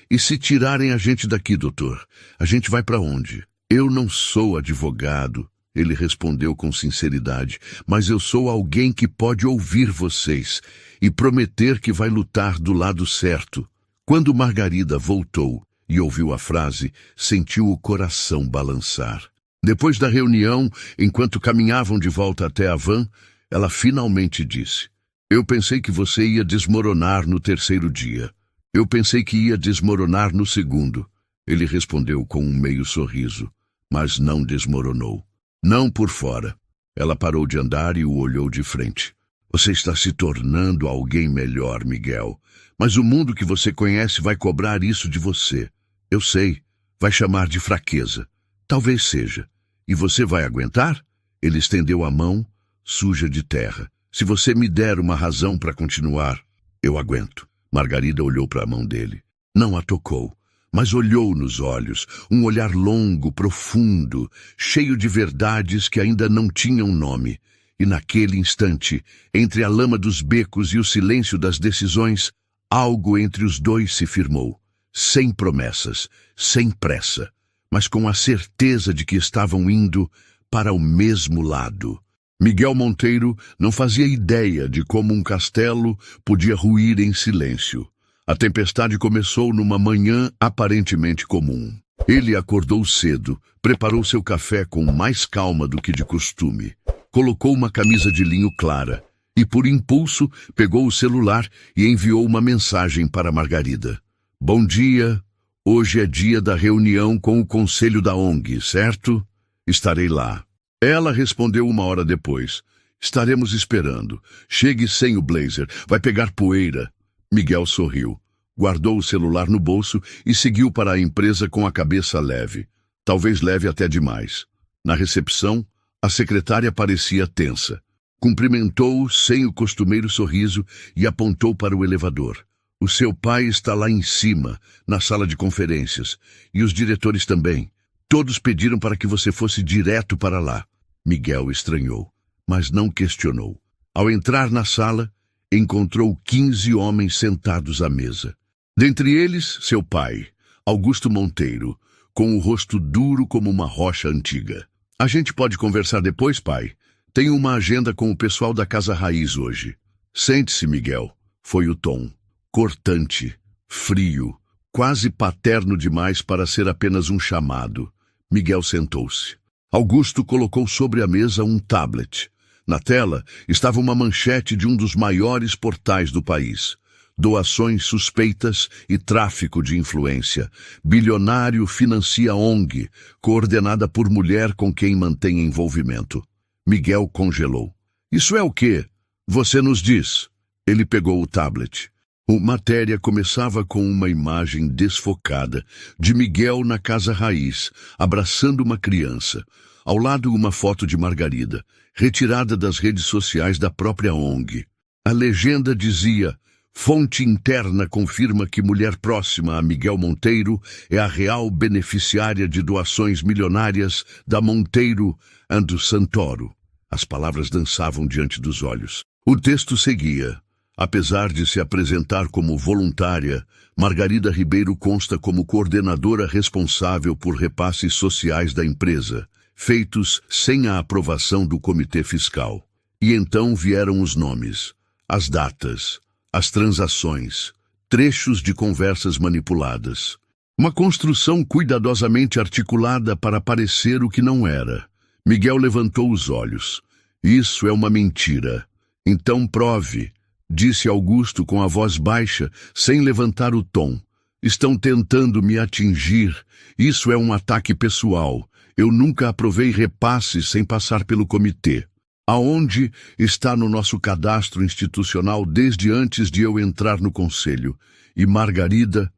E se tirarem a gente daqui, doutor? A gente vai para onde? Eu não sou advogado, ele respondeu com sinceridade, mas eu sou alguém que pode ouvir vocês e prometer que vai lutar do lado certo. Quando Margarida voltou e ouviu a frase, sentiu o coração balançar. Depois da reunião, enquanto caminhavam de volta até a van, ela finalmente disse: Eu pensei que você ia desmoronar no terceiro dia. Eu pensei que ia desmoronar no segundo. Ele respondeu com um meio sorriso, mas não desmoronou. Não por fora. Ela parou de andar e o olhou de frente. Você está se tornando alguém melhor, Miguel. Mas o mundo que você conhece vai cobrar isso de você. Eu sei. Vai chamar de fraqueza. Talvez seja. E você vai aguentar? Ele estendeu a mão, suja de terra. Se você me der uma razão para continuar, eu aguento. Margarida olhou para a mão dele. Não a tocou, mas olhou nos olhos, um olhar longo, profundo, cheio de verdades que ainda não tinham nome. E naquele instante, entre a lama dos becos e o silêncio das decisões, algo entre os dois se firmou. Sem promessas, sem pressa, mas com a certeza de que estavam indo para o mesmo lado. Miguel Monteiro não fazia ideia de como um castelo podia ruir em silêncio. A tempestade começou numa manhã aparentemente comum. Ele acordou cedo, preparou seu café com mais calma do que de costume. Colocou uma camisa de linho clara e, por impulso, pegou o celular e enviou uma mensagem para Margarida. Bom dia, hoje é dia da reunião com o conselho da ONG, certo? Estarei lá. Ela respondeu 1 hora depois. Estaremos esperando. Chegue sem o blazer, vai pegar poeira. Miguel sorriu, guardou o celular no bolso e seguiu para a empresa com a cabeça leve. Talvez leve até demais. Na recepção, a secretária parecia tensa. Cumprimentou-o sem o costumeiro sorriso e apontou para o elevador. O seu pai está lá em cima, na sala de conferências, e os diretores também. Todos pediram para que você fosse direto para lá. Miguel estranhou, mas não questionou. Ao entrar na sala, encontrou 15 homens sentados à mesa. Dentre eles, seu pai, Augusto Monteiro, com o rosto duro como uma rocha antiga. A gente pode conversar depois, pai? Tenho uma agenda com o pessoal da Casa Raiz hoje. Sente-se, Miguel. Foi o tom. Cortante, frio, quase paterno demais para ser apenas um chamado. Miguel sentou-se. Augusto colocou sobre a mesa um tablet. Na tela estava uma manchete de um dos maiores portais do país. Doações suspeitas e tráfico de influência. Bilionário financia ONG, coordenada por mulher com quem mantém envolvimento. Miguel congelou. Isso é o quê? Você nos diz. Ele pegou o tablet. A matéria começava com uma imagem desfocada de Miguel na Casa Raiz, abraçando uma criança. Ao lado, uma foto de Margarida, retirada das redes sociais da própria ONG. A legenda dizia: Fonte interna confirma que mulher próxima a Miguel Monteiro é a real beneficiária de doações milionárias da Monteiro and Santoro. As palavras dançavam diante dos olhos. O texto seguia. Apesar de se apresentar como voluntária, Margarida Ribeiro consta como coordenadora responsável por repasses sociais da empresa, feitos sem a aprovação do Comitê Fiscal. E então vieram os nomes, as datas, as transações, trechos de conversas manipuladas. Uma construção cuidadosamente articulada para parecer o que não era. Miguel levantou os olhos. Isso é uma mentira. Então prove, disse Augusto com a voz baixa, sem levantar o tom. Estão tentando me atingir. Isso é um ataque pessoal. Eu nunca aprovei repasses sem passar pelo comitê. Aonde está no nosso cadastro institucional desde antes de eu entrar no conselho. E Margarida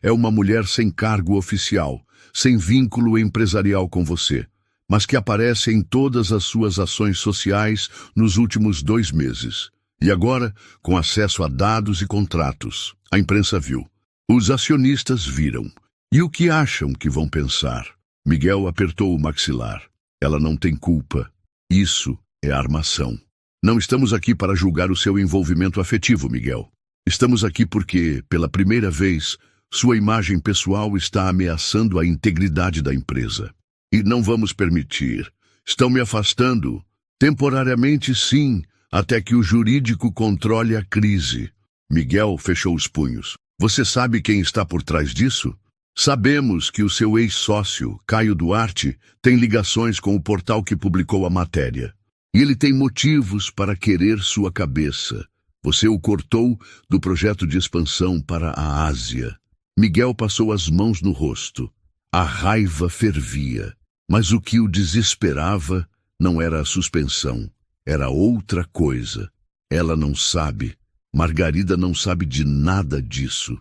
é uma mulher sem cargo oficial, sem vínculo empresarial com você, mas que aparece em todas as suas ações sociais nos últimos 2 meses. E agora, com acesso a dados e contratos, a imprensa viu. Os acionistas viram. E o que acham que vão pensar? Miguel apertou o maxilar. Ela não tem culpa. Isso é armação. Não estamos aqui para julgar o seu envolvimento afetivo, Miguel. Estamos aqui porque, pela primeira vez, sua imagem pessoal está ameaçando a integridade da empresa. E não vamos permitir. Estão me afastando. Temporariamente, sim, até que o jurídico controle a crise. Miguel fechou os punhos. Você sabe quem está por trás disso? Sabemos que o seu ex-sócio, Caio Duarte, tem ligações com o portal que publicou a matéria. E ele tem motivos para querer sua cabeça. Você o cortou do projeto de expansão para a Ásia. Miguel passou as mãos no rosto. A raiva fervia. Mas o que o desesperava não era a suspensão. Era outra coisa. Ela não sabe. Margarida não sabe de nada disso.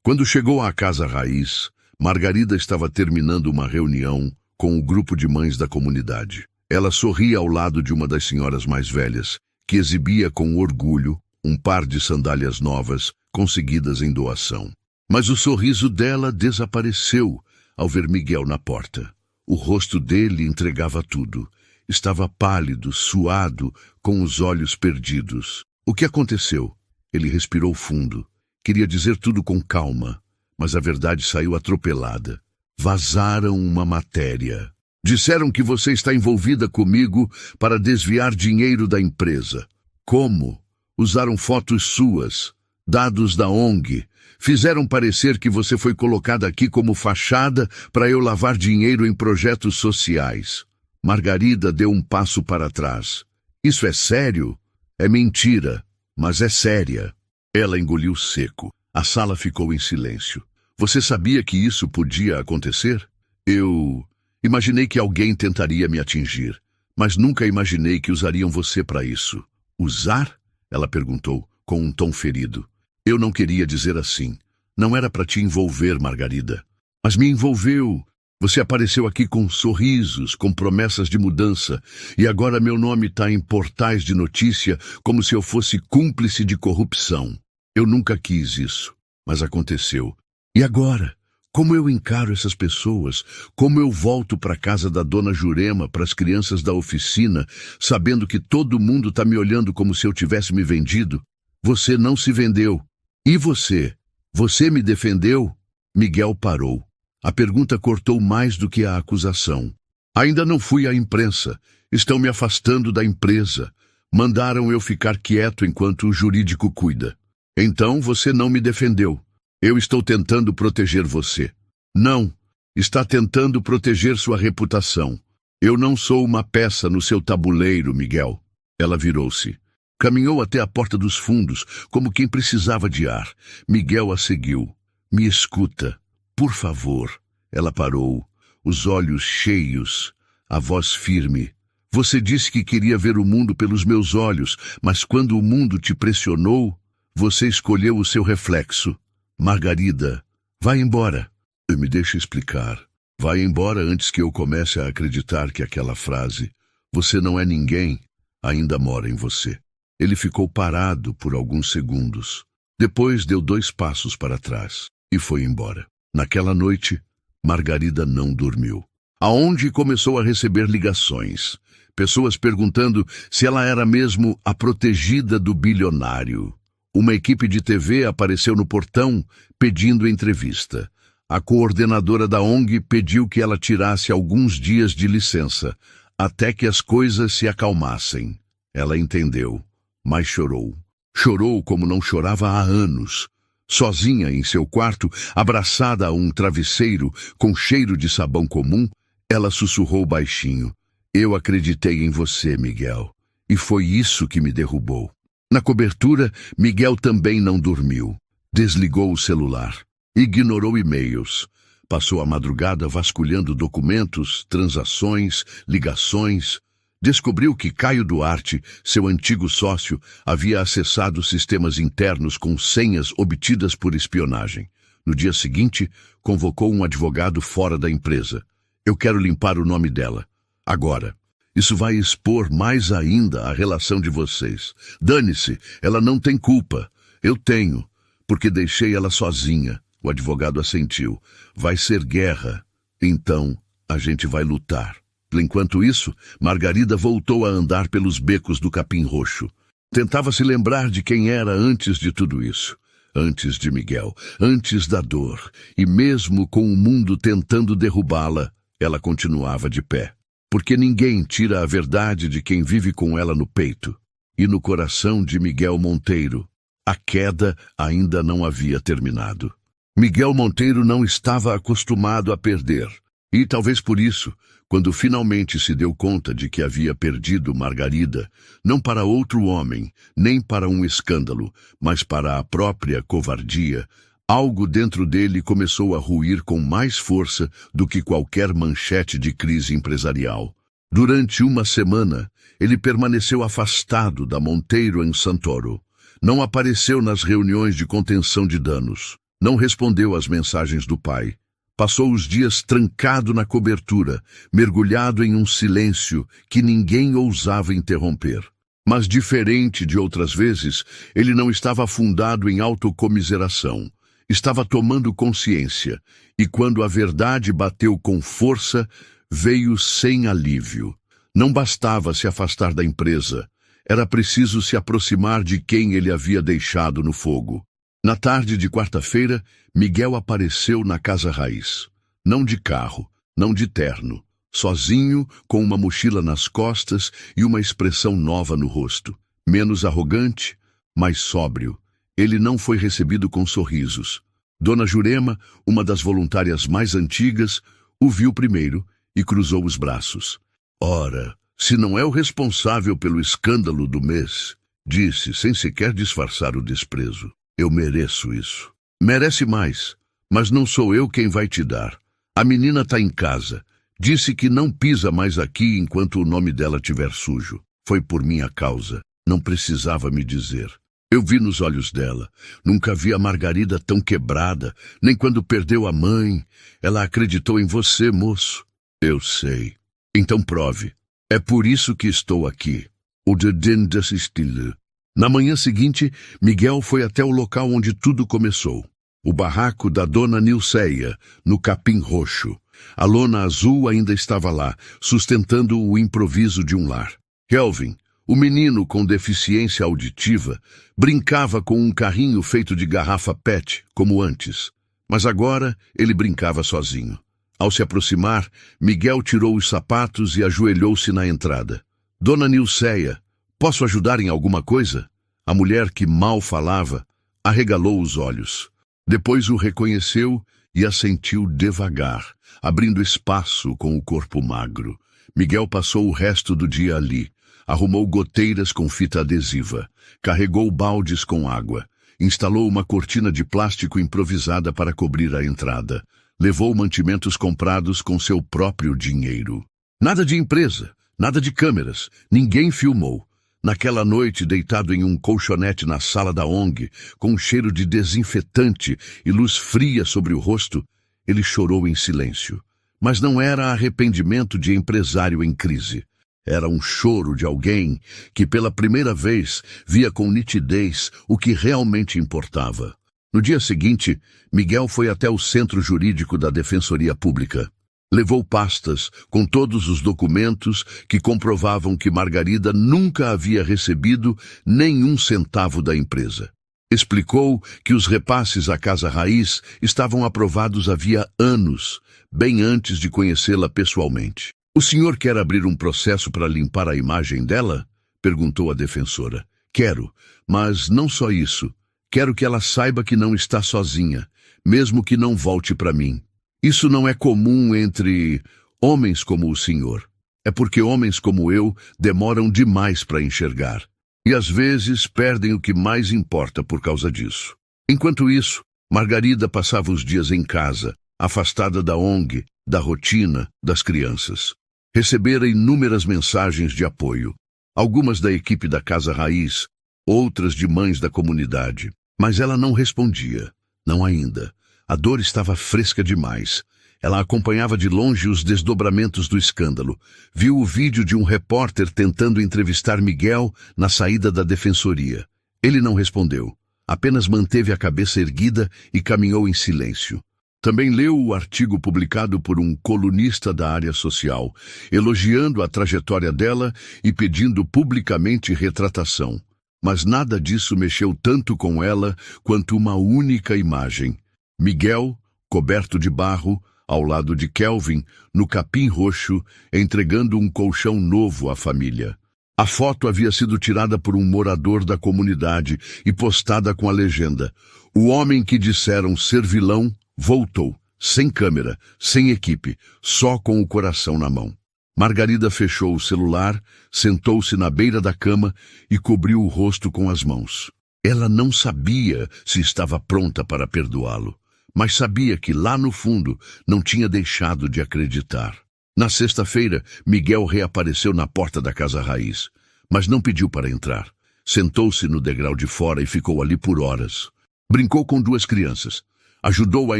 Quando chegou à Casa Raiz, Margarida estava terminando uma reunião com o grupo de mães da comunidade. Ela sorria ao lado de uma das senhoras mais velhas, que exibia com orgulho um par de sandálias novas conseguidas em doação. Mas o sorriso dela desapareceu ao ver Miguel na porta. O rosto dele entregava tudo. Estava pálido, suado, com os olhos perdidos. O que aconteceu? Ele respirou fundo. Queria dizer tudo com calma, mas a verdade saiu atropelada. Vazaram uma matéria. Disseram que você está envolvida comigo para desviar dinheiro da empresa. Como? Usaram fotos suas, dados da ONG. Fizeram parecer que você foi colocada aqui como fachada para eu lavar dinheiro em projetos sociais. Margarida deu um passo para trás. Isso é sério? É mentira, mas é séria. Ela engoliu seco. A sala ficou em silêncio. Você sabia que isso podia acontecer? Eu imaginei que alguém tentaria me atingir, mas nunca imaginei que usariam você para isso. Usar? Ela perguntou, com um tom ferido. Eu não queria dizer assim. Não era para te envolver, Margarida. Mas me envolveu. Você apareceu aqui com sorrisos, com promessas de mudança, e agora meu nome está em portais de notícia como se eu fosse cúmplice de corrupção. Eu nunca quis isso, mas aconteceu. E agora? Como eu encaro essas pessoas? Como eu volto para a casa da dona Jurema, para as crianças da oficina, sabendo que todo mundo está me olhando como se eu tivesse me vendido? Você não se vendeu. E você? Você me defendeu? Miguel parou. A pergunta cortou mais do que a acusação. Ainda não fui à imprensa. Estão me afastando da empresa. Mandaram eu ficar quieto enquanto o jurídico cuida. Então você não me defendeu. Eu estou tentando proteger você. Não. Está tentando proteger sua reputação. Eu não sou uma peça no seu tabuleiro, Miguel. Ela virou-se. Caminhou até a porta dos fundos, como quem precisava de ar. Miguel a seguiu. Me escuta. Por favor. Ela parou, os olhos cheios, a voz firme. Você disse que queria ver o mundo pelos meus olhos, mas quando o mundo te pressionou, você escolheu o seu reflexo. Margarida, vai embora. Me deixa explicar. Vai embora antes que eu comece a acreditar que aquela frase, você não é ninguém, ainda mora em você. Ele ficou parado por alguns segundos. Depois deu 2 passos para trás e foi embora. Naquela noite, Margarida não dormiu. Aonde começou a receber ligações. Pessoas perguntando se ela era mesmo a protegida do bilionário. Uma equipe de TV apareceu no portão pedindo entrevista. A coordenadora da ONG pediu que ela tirasse alguns dias de licença, até que as coisas se acalmassem. Ela entendeu, mas chorou. Chorou como não chorava há anos. Sozinha em seu quarto, abraçada a um travesseiro com cheiro de sabão comum, ela sussurrou baixinho: "Eu acreditei em você, Miguel, e foi isso que me derrubou." Na cobertura, Miguel também não dormiu. Desligou o celular. Ignorou e-mails. Passou a madrugada vasculhando documentos, transações, ligações. Descobriu que Caio Duarte, seu antigo sócio, havia acessado sistemas internos com senhas obtidas por espionagem. No dia seguinte, convocou um advogado fora da empresa. "Eu quero limpar o nome dela. Agora. Isso vai expor mais ainda a relação de vocês. Dane-se, ela não tem culpa. Eu tenho, porque deixei ela sozinha." O advogado assentiu. "Vai ser guerra. Então, a gente vai lutar." Enquanto isso, Margarida voltou a andar pelos becos do Capim Roxo. Tentava se lembrar de quem era antes de tudo isso. Antes de Miguel, antes da dor. E mesmo com o mundo tentando derrubá-la, ela continuava de pé. Porque ninguém tira a verdade de quem vive com ela no peito. E no coração de Miguel Monteiro, a queda ainda não havia terminado. Miguel Monteiro não estava acostumado a perder. E talvez por isso, quando finalmente se deu conta de que havia perdido Margarida, não para outro homem, nem para um escândalo, mas para a própria covardia, algo dentro dele começou a ruir com mais força do que qualquer manchete de crise empresarial. Durante uma semana, ele permaneceu afastado da Monteiro em Santoro. Não apareceu nas reuniões de contenção de danos. Não respondeu às mensagens do pai. Passou os dias trancado na cobertura, mergulhado em um silêncio que ninguém ousava interromper. Mas, diferente de outras vezes, ele não estava afundado em autocomiseração. Estava tomando consciência, e quando a verdade bateu com força, veio sem alívio. Não bastava se afastar da empresa. Era preciso se aproximar de quem ele havia deixado no fogo. Na tarde de quarta-feira, Miguel apareceu na casa raiz. Não de carro, não de terno. Sozinho, com uma mochila nas costas e uma expressão nova no rosto. Menos arrogante, mais sóbrio. Ele não foi recebido com sorrisos. Dona Jurema, uma das voluntárias mais antigas, o viu primeiro e cruzou os braços. "Ora, se não é o responsável pelo escândalo do mês", disse, sem sequer disfarçar o desprezo. "Eu mereço isso." "Merece mais, mas não sou eu quem vai te dar. A menina está em casa. Disse que não pisa mais aqui enquanto o nome dela estiver sujo. Foi por minha causa. Não precisava me dizer. Eu vi nos olhos dela. Nunca vi a Margarida tão quebrada, nem quando perdeu a mãe. Ela acreditou em você, moço." "Eu sei. Então prove. É por isso que estou aqui." O Dedin desistiu. Na manhã seguinte, Miguel foi até o local onde tudo começou. O barraco da dona Nilceia, no Capim Roxo. A lona azul ainda estava lá, sustentando o improviso de um lar. Kelvin, o menino com deficiência auditiva, brincava com um carrinho feito de garrafa PET, como antes. Mas agora ele brincava sozinho. Ao se aproximar, Miguel tirou os sapatos e ajoelhou-se na entrada. "Dona Nilceia, posso ajudar em alguma coisa?" A mulher, que mal falava, arregalou os olhos. Depois o reconheceu e assentiu devagar, abrindo espaço com o corpo magro. Miguel passou o resto do dia ali. Arrumou goteiras com fita adesiva. Carregou baldes com água. Instalou uma cortina de plástico improvisada para cobrir a entrada. Levou mantimentos comprados com seu próprio dinheiro. Nada de empresa, nada de câmeras. Ninguém filmou. Naquela noite, deitado em um colchonete na sala da ONG, com um cheiro de desinfetante e luz fria sobre o rosto, ele chorou em silêncio. Mas não era arrependimento de empresário em crise. Era um choro de alguém que pela primeira vez via com nitidez o que realmente importava. No dia seguinte, Miguel foi até o centro jurídico da Defensoria Pública. Levou pastas com todos os documentos que comprovavam que Margarida nunca havia recebido nenhum centavo da empresa. Explicou que os repasses à Casa Raiz estavam aprovados havia anos, bem antes de conhecê-la pessoalmente. "O senhor quer abrir um processo para limpar a imagem dela?" perguntou a defensora. "Quero, mas não só isso. Quero que ela saiba que não está sozinha, mesmo que não volte para mim. Isso não é comum entre homens como o senhor. É porque homens como eu demoram demais para enxergar. E às vezes perdem o que mais importa por causa disso." Enquanto isso, Margarida passava os dias em casa, afastada da ONG, da rotina, das crianças. Recebera inúmeras mensagens de apoio, algumas da equipe da Casa Raiz, outras de mães da comunidade. Mas ela não respondia, não ainda. A dor estava fresca demais. Ela acompanhava de longe os desdobramentos do escândalo. Viu o vídeo de um repórter tentando entrevistar Miguel na saída da defensoria. Ele não respondeu, apenas manteve a cabeça erguida e caminhou em silêncio. Também leu o artigo publicado por um colunista da área social, elogiando a trajetória dela e pedindo publicamente retratação. Mas nada disso mexeu tanto com ela quanto uma única imagem. Miguel, coberto de barro, ao lado de Kelvin, no capim roxo, entregando um colchão novo à família. A foto havia sido tirada por um morador da comunidade e postada com a legenda: "O homem que disseram ser vilão voltou, sem câmera, sem equipe, só com o coração na mão." Margarida fechou o celular, sentou-se na beira da cama e cobriu o rosto com as mãos. Ela não sabia se estava pronta para perdoá-lo, mas sabia que lá no fundo não tinha deixado de acreditar. Na sexta-feira, Miguel reapareceu na porta da Casa Raiz, mas não pediu para entrar. Sentou-se no degrau de fora e ficou ali por horas. Brincou com duas crianças. Ajudou a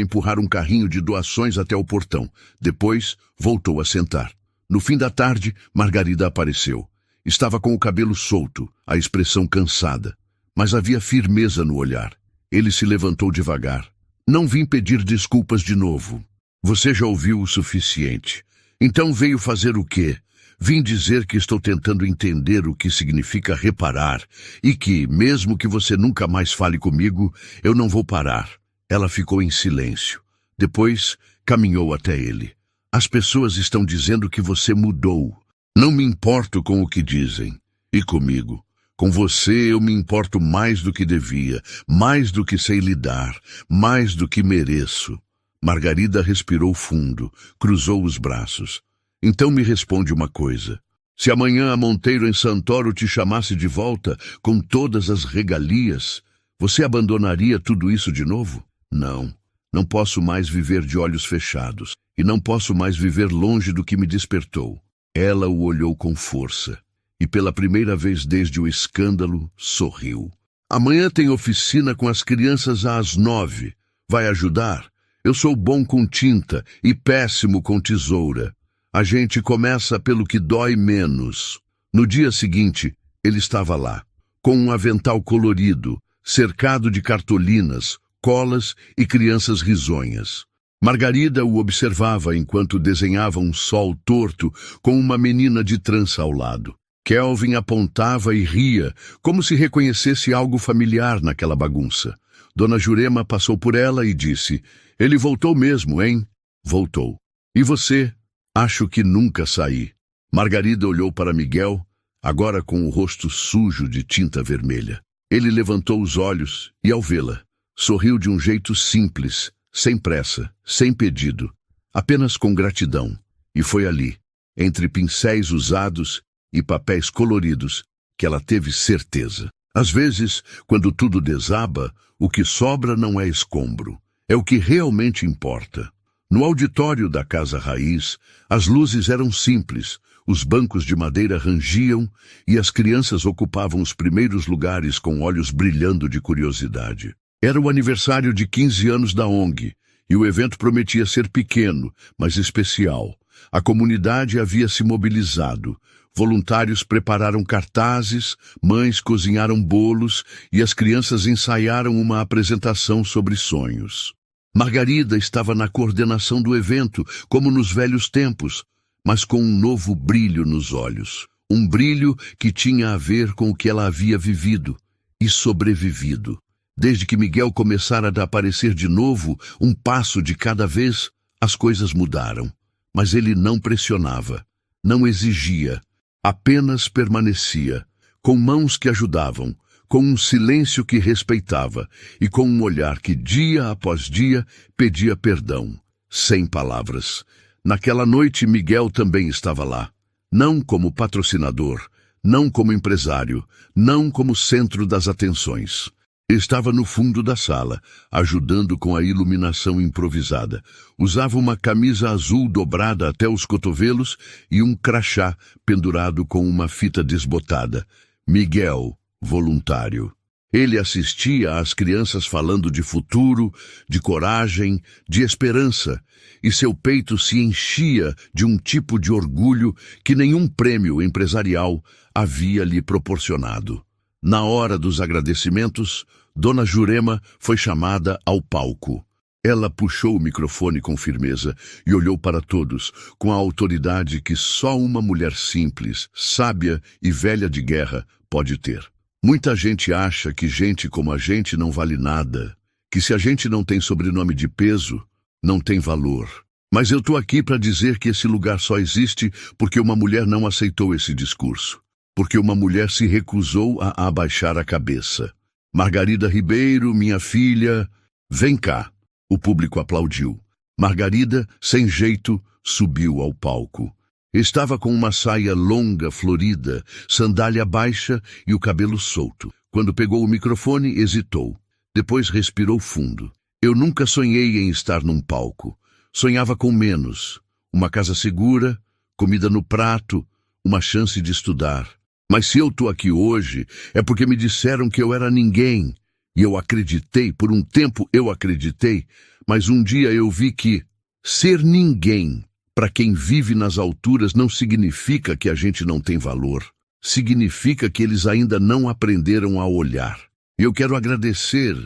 empurrar um carrinho de doações até o portão. Depois, voltou a sentar. No fim da tarde, Margarida apareceu. Estava com o cabelo solto, a expressão cansada, mas havia firmeza no olhar. Ele se levantou devagar. "Não vim pedir desculpas de novo. Você já ouviu o suficiente. Então veio fazer o quê? Vim dizer que estou tentando entender o que significa reparar e que, mesmo que você nunca mais fale comigo, eu não vou parar." Ela ficou em silêncio. Depois, caminhou até ele. "As pessoas estão dizendo que você mudou. Não me importo com o que dizem. E comigo? Com você eu me importo mais do que devia, mais do que sei lidar, mais do que mereço." Margarida respirou fundo, cruzou os braços. "Então me responde uma coisa. Se amanhã a Monteiro em Santoro te chamasse de volta com todas as regalias, você abandonaria tudo isso de novo?" "Não. Não posso mais viver de olhos fechados. E não posso mais viver longe do que me despertou." Ela o olhou com força. E pela primeira vez desde o escândalo, sorriu. "Amanhã tem oficina com as crianças às 9. Vai ajudar? Eu sou bom com tinta e péssimo com tesoura. A gente começa pelo que dói menos." No dia seguinte, ele estava lá, com um avental colorido, cercado de cartolinas, colas e crianças risonhas. Margarida o observava enquanto desenhava um sol torto com uma menina de trança ao lado. Kelvin apontava e ria, como se reconhecesse algo familiar naquela bagunça. Dona Jurema passou por ela e disse: "Ele voltou mesmo, hein?" "Voltou. E você?" "Acho que nunca saí." Margarida olhou para Miguel, agora com o rosto sujo de tinta vermelha. Ele levantou os olhos e, ao vê-la, sorriu de um jeito simples, sem pressa, sem pedido, apenas com gratidão. E foi ali, entre pincéis usados e papéis coloridos, que ela teve certeza. Às vezes, quando tudo desaba, o que sobra não é escombro, é o que realmente importa. No auditório da Casa Raiz, as luzes eram simples, os bancos de madeira rangiam e as crianças ocupavam os primeiros lugares com olhos brilhando de curiosidade. Era o aniversário de 15 anos da ONG, e o evento prometia ser pequeno, mas especial. A comunidade havia se mobilizado. Voluntários prepararam cartazes, mães cozinharam bolos e as crianças ensaiaram uma apresentação sobre sonhos. Margarida estava na coordenação do evento, como nos velhos tempos, mas com um novo brilho nos olhos. Um brilho que tinha a ver com o que ela havia vivido e sobrevivido. Desde que Miguel começara a aparecer de novo, um passo de cada vez, as coisas mudaram. Mas ele não pressionava, não exigia, apenas permanecia, com mãos que ajudavam, com um silêncio que respeitava e com um olhar que dia após dia pedia perdão, sem palavras. Naquela noite Miguel também estava lá, não como patrocinador, não como empresário, não como centro das atenções. Estava no fundo da sala, ajudando com a iluminação improvisada. Usava uma camisa azul dobrada até os cotovelos e um crachá pendurado com uma fita desbotada. Miguel, voluntário. Ele assistia às crianças falando de futuro, de coragem, de esperança, e seu peito se enchia de um tipo de orgulho que nenhum prêmio empresarial havia lhe proporcionado. Na hora dos agradecimentos, Dona Jurema foi chamada ao palco. Ela puxou o microfone com firmeza e olhou para todos, com a autoridade que só uma mulher simples, sábia e velha de guerra pode ter. Muita gente acha que gente como a gente não vale nada, que se a gente não tem sobrenome de peso, não tem valor. Mas eu tô aqui para dizer que esse lugar só existe porque uma mulher não aceitou esse discurso, porque uma mulher se recusou a abaixar a cabeça. Margarida Ribeiro, minha filha, vem cá. O público aplaudiu. Margarida, sem jeito, subiu ao palco. Estava com uma saia longa, florida, sandália baixa e o cabelo solto. Quando pegou o microfone, hesitou. Depois respirou fundo. Eu nunca sonhei em estar num palco. Sonhava com menos. Uma casa segura, comida no prato, uma chance de estudar. Mas se eu tô aqui hoje, é porque me disseram que eu era ninguém. E eu acreditei, por um tempo eu acreditei, mas um dia eu vi que ser ninguém para quem vive nas alturas não significa que a gente não tem valor. Significa que eles ainda não aprenderam a olhar. E eu quero agradecer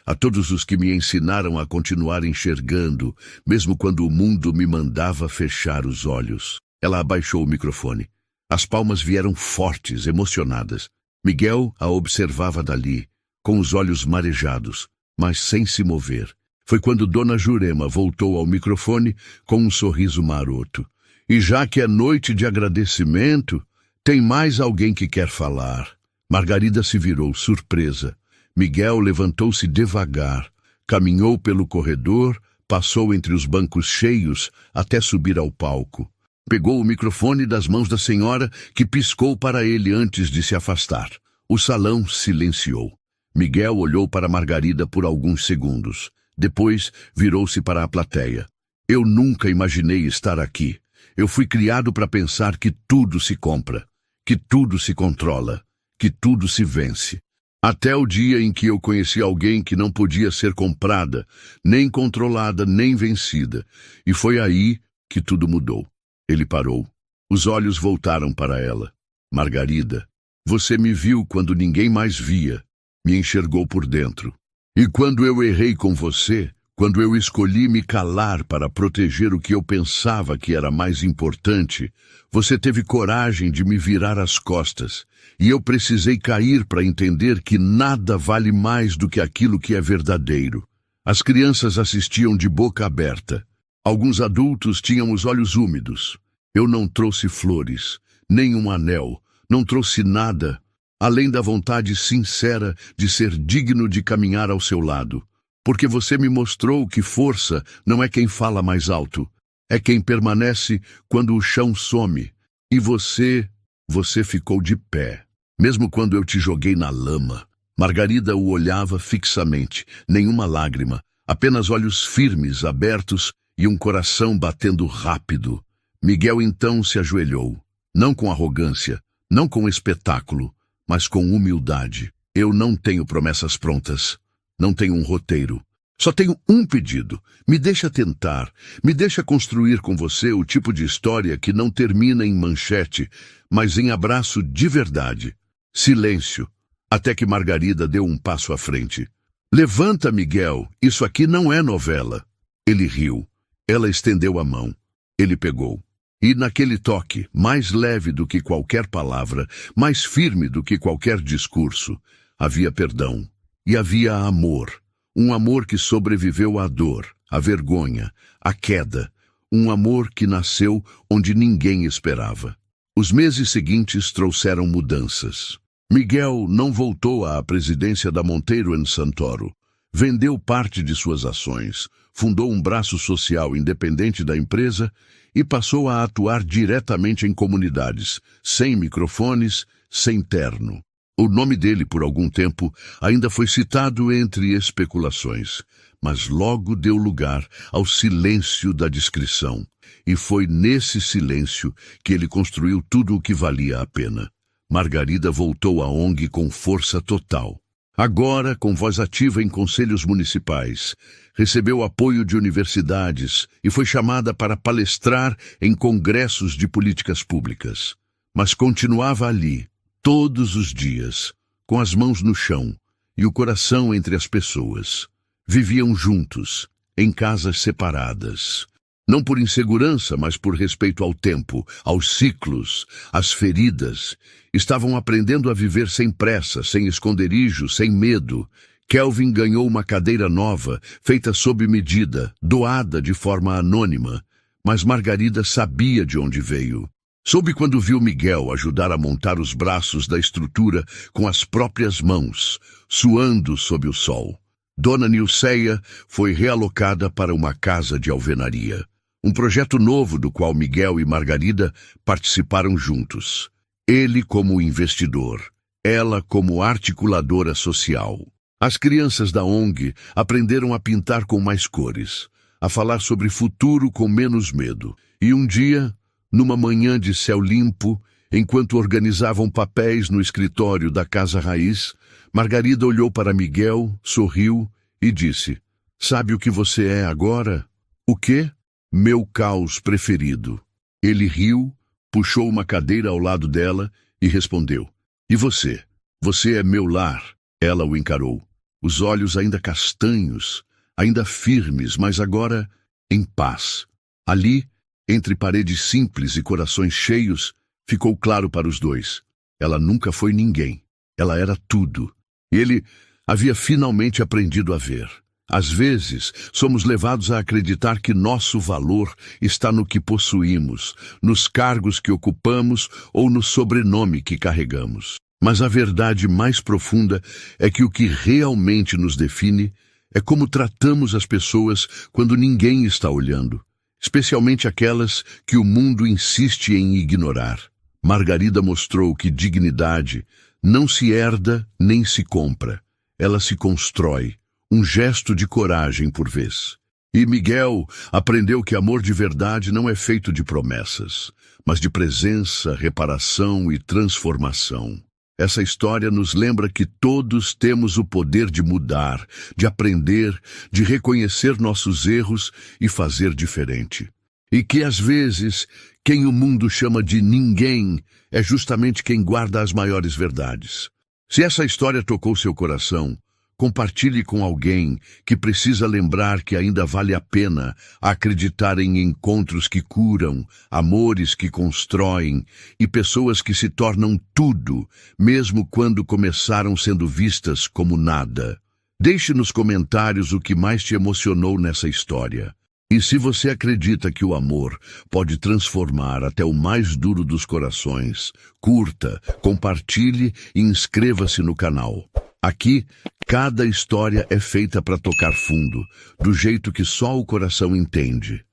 a todos os que me ensinaram a continuar enxergando, mesmo quando o mundo me mandava fechar os olhos. Ela abaixou o microfone. As palmas vieram fortes, emocionadas. Miguel a observava dali, com os olhos marejados, mas sem se mover. Foi quando Dona Jurema voltou ao microfone com um sorriso maroto. E já que é noite de agradecimento, tem mais alguém que quer falar. Margarida se virou, surpresa. Miguel levantou-se devagar, caminhou pelo corredor, passou entre os bancos cheios até subir ao palco. Pegou o microfone das mãos da senhora, que piscou para ele antes de se afastar. O salão silenciou. Miguel olhou para Margarida por alguns segundos. Depois, virou-se para a plateia. Eu nunca imaginei estar aqui. Eu fui criado para pensar que tudo se compra, que tudo se controla, que tudo se vence. Até o dia em que eu conheci alguém que não podia ser comprada, nem controlada, nem vencida. E foi aí que tudo mudou. Ele parou. Os olhos voltaram para ela. Margarida, você me viu quando ninguém mais via. Me enxergou por dentro. E quando eu errei com você, quando eu escolhi me calar para proteger o que eu pensava que era mais importante, você teve coragem de me virar as costas. E eu precisei cair para entender que nada vale mais do que aquilo que é verdadeiro. As crianças assistiam de boca aberta. Alguns adultos tinham os olhos úmidos. Eu não trouxe flores, nem um anel, não trouxe nada, além da vontade sincera de ser digno de caminhar ao seu lado. Porque você me mostrou que força não é quem fala mais alto, é quem permanece quando o chão some. E você ficou de pé, mesmo quando eu te joguei na lama. Margarida o olhava fixamente, nenhuma lágrima, apenas olhos firmes, abertos e um coração batendo rápido. Miguel então se ajoelhou, não com arrogância, não com espetáculo, mas com humildade. Eu não tenho promessas prontas, não tenho um roteiro. Só tenho um pedido. Me deixa tentar. Me deixa construir com você o tipo de história que não termina em manchete, mas em abraço de verdade. Silêncio. Até que Margarida deu um passo à frente. Levanta, Miguel. Isso aqui não é novela. Ele riu. Ela estendeu a mão. Ele pegou. E naquele toque, mais leve do que qualquer palavra, mais firme do que qualquer discurso, havia perdão. E havia amor. Um amor que sobreviveu à dor, à vergonha, à queda. Um amor que nasceu onde ninguém esperava. Os meses seguintes trouxeram mudanças. Miguel não voltou à presidência da Monteiro & Santoro. Vendeu parte de suas ações, fundou um braço social independente da empresa e passou a atuar diretamente em comunidades, sem microfones, sem terno. O nome dele, por algum tempo, ainda foi citado entre especulações, mas logo deu lugar ao silêncio da discrição. E foi nesse silêncio que ele construiu tudo o que valia a pena. Margarida voltou à ONG com força total. Agora, com voz ativa em conselhos municipais, recebeu apoio de universidades e foi chamada para palestrar em congressos de políticas públicas. Mas continuava ali, todos os dias, com as mãos no chão e o coração entre as pessoas. Viviam juntos, em casas separadas. Não por insegurança, mas por respeito ao tempo, aos ciclos, às feridas. Estavam aprendendo a viver sem pressa, sem esconderijo, sem medo. Kelvin ganhou uma cadeira nova, feita sob medida, doada de forma anônima. Mas Margarida sabia de onde veio. Soube quando viu Miguel ajudar a montar os braços da estrutura com as próprias mãos, suando sob o sol. Dona Nilceia foi realocada para uma casa de alvenaria. Um projeto novo do qual Miguel e Margarida participaram juntos. Ele como investidor, ela como articuladora social. As crianças da ONG aprenderam a pintar com mais cores, a falar sobre futuro com menos medo. E um dia, numa manhã de céu limpo, enquanto organizavam papéis no escritório da Casa Raiz, Margarida olhou para Miguel, sorriu e disse: "Sabe o que você é agora?" "O quê?" "Meu caos preferido." Ele riu, puxou uma cadeira ao lado dela e respondeu: "E você? Você é meu lar." Ela o encarou, os olhos ainda castanhos, ainda firmes, mas agora em paz. Ali, entre paredes simples e corações cheios, ficou claro para os dois. Ela nunca foi ninguém. Ela era tudo. E ele havia finalmente aprendido a ver. Às vezes, somos levados a acreditar que nosso valor está no que possuímos, nos cargos que ocupamos ou no sobrenome que carregamos. Mas a verdade mais profunda é que o que realmente nos define é como tratamos as pessoas quando ninguém está olhando, especialmente aquelas que o mundo insiste em ignorar. Margarida mostrou que dignidade não se herda nem se compra, ela se constrói. Um gesto de coragem por vez. E Miguel aprendeu que amor de verdade não é feito de promessas, mas de presença, reparação e transformação. Essa história nos lembra que todos temos o poder de mudar, de aprender, de reconhecer nossos erros e fazer diferente. E que, às vezes, quem o mundo chama de ninguém é justamente quem guarda as maiores verdades. Se essa história tocou seu coração, compartilhe com alguém que precisa lembrar que ainda vale a pena acreditar em encontros que curam, amores que constroem e pessoas que se tornam tudo, mesmo quando começaram sendo vistas como nada. Deixe nos comentários o que mais te emocionou nessa história. E se você acredita que o amor pode transformar até o mais duro dos corações, curta, compartilhe e inscreva-se no canal. Aqui, cada história é feita para tocar fundo, do jeito que só o coração entende.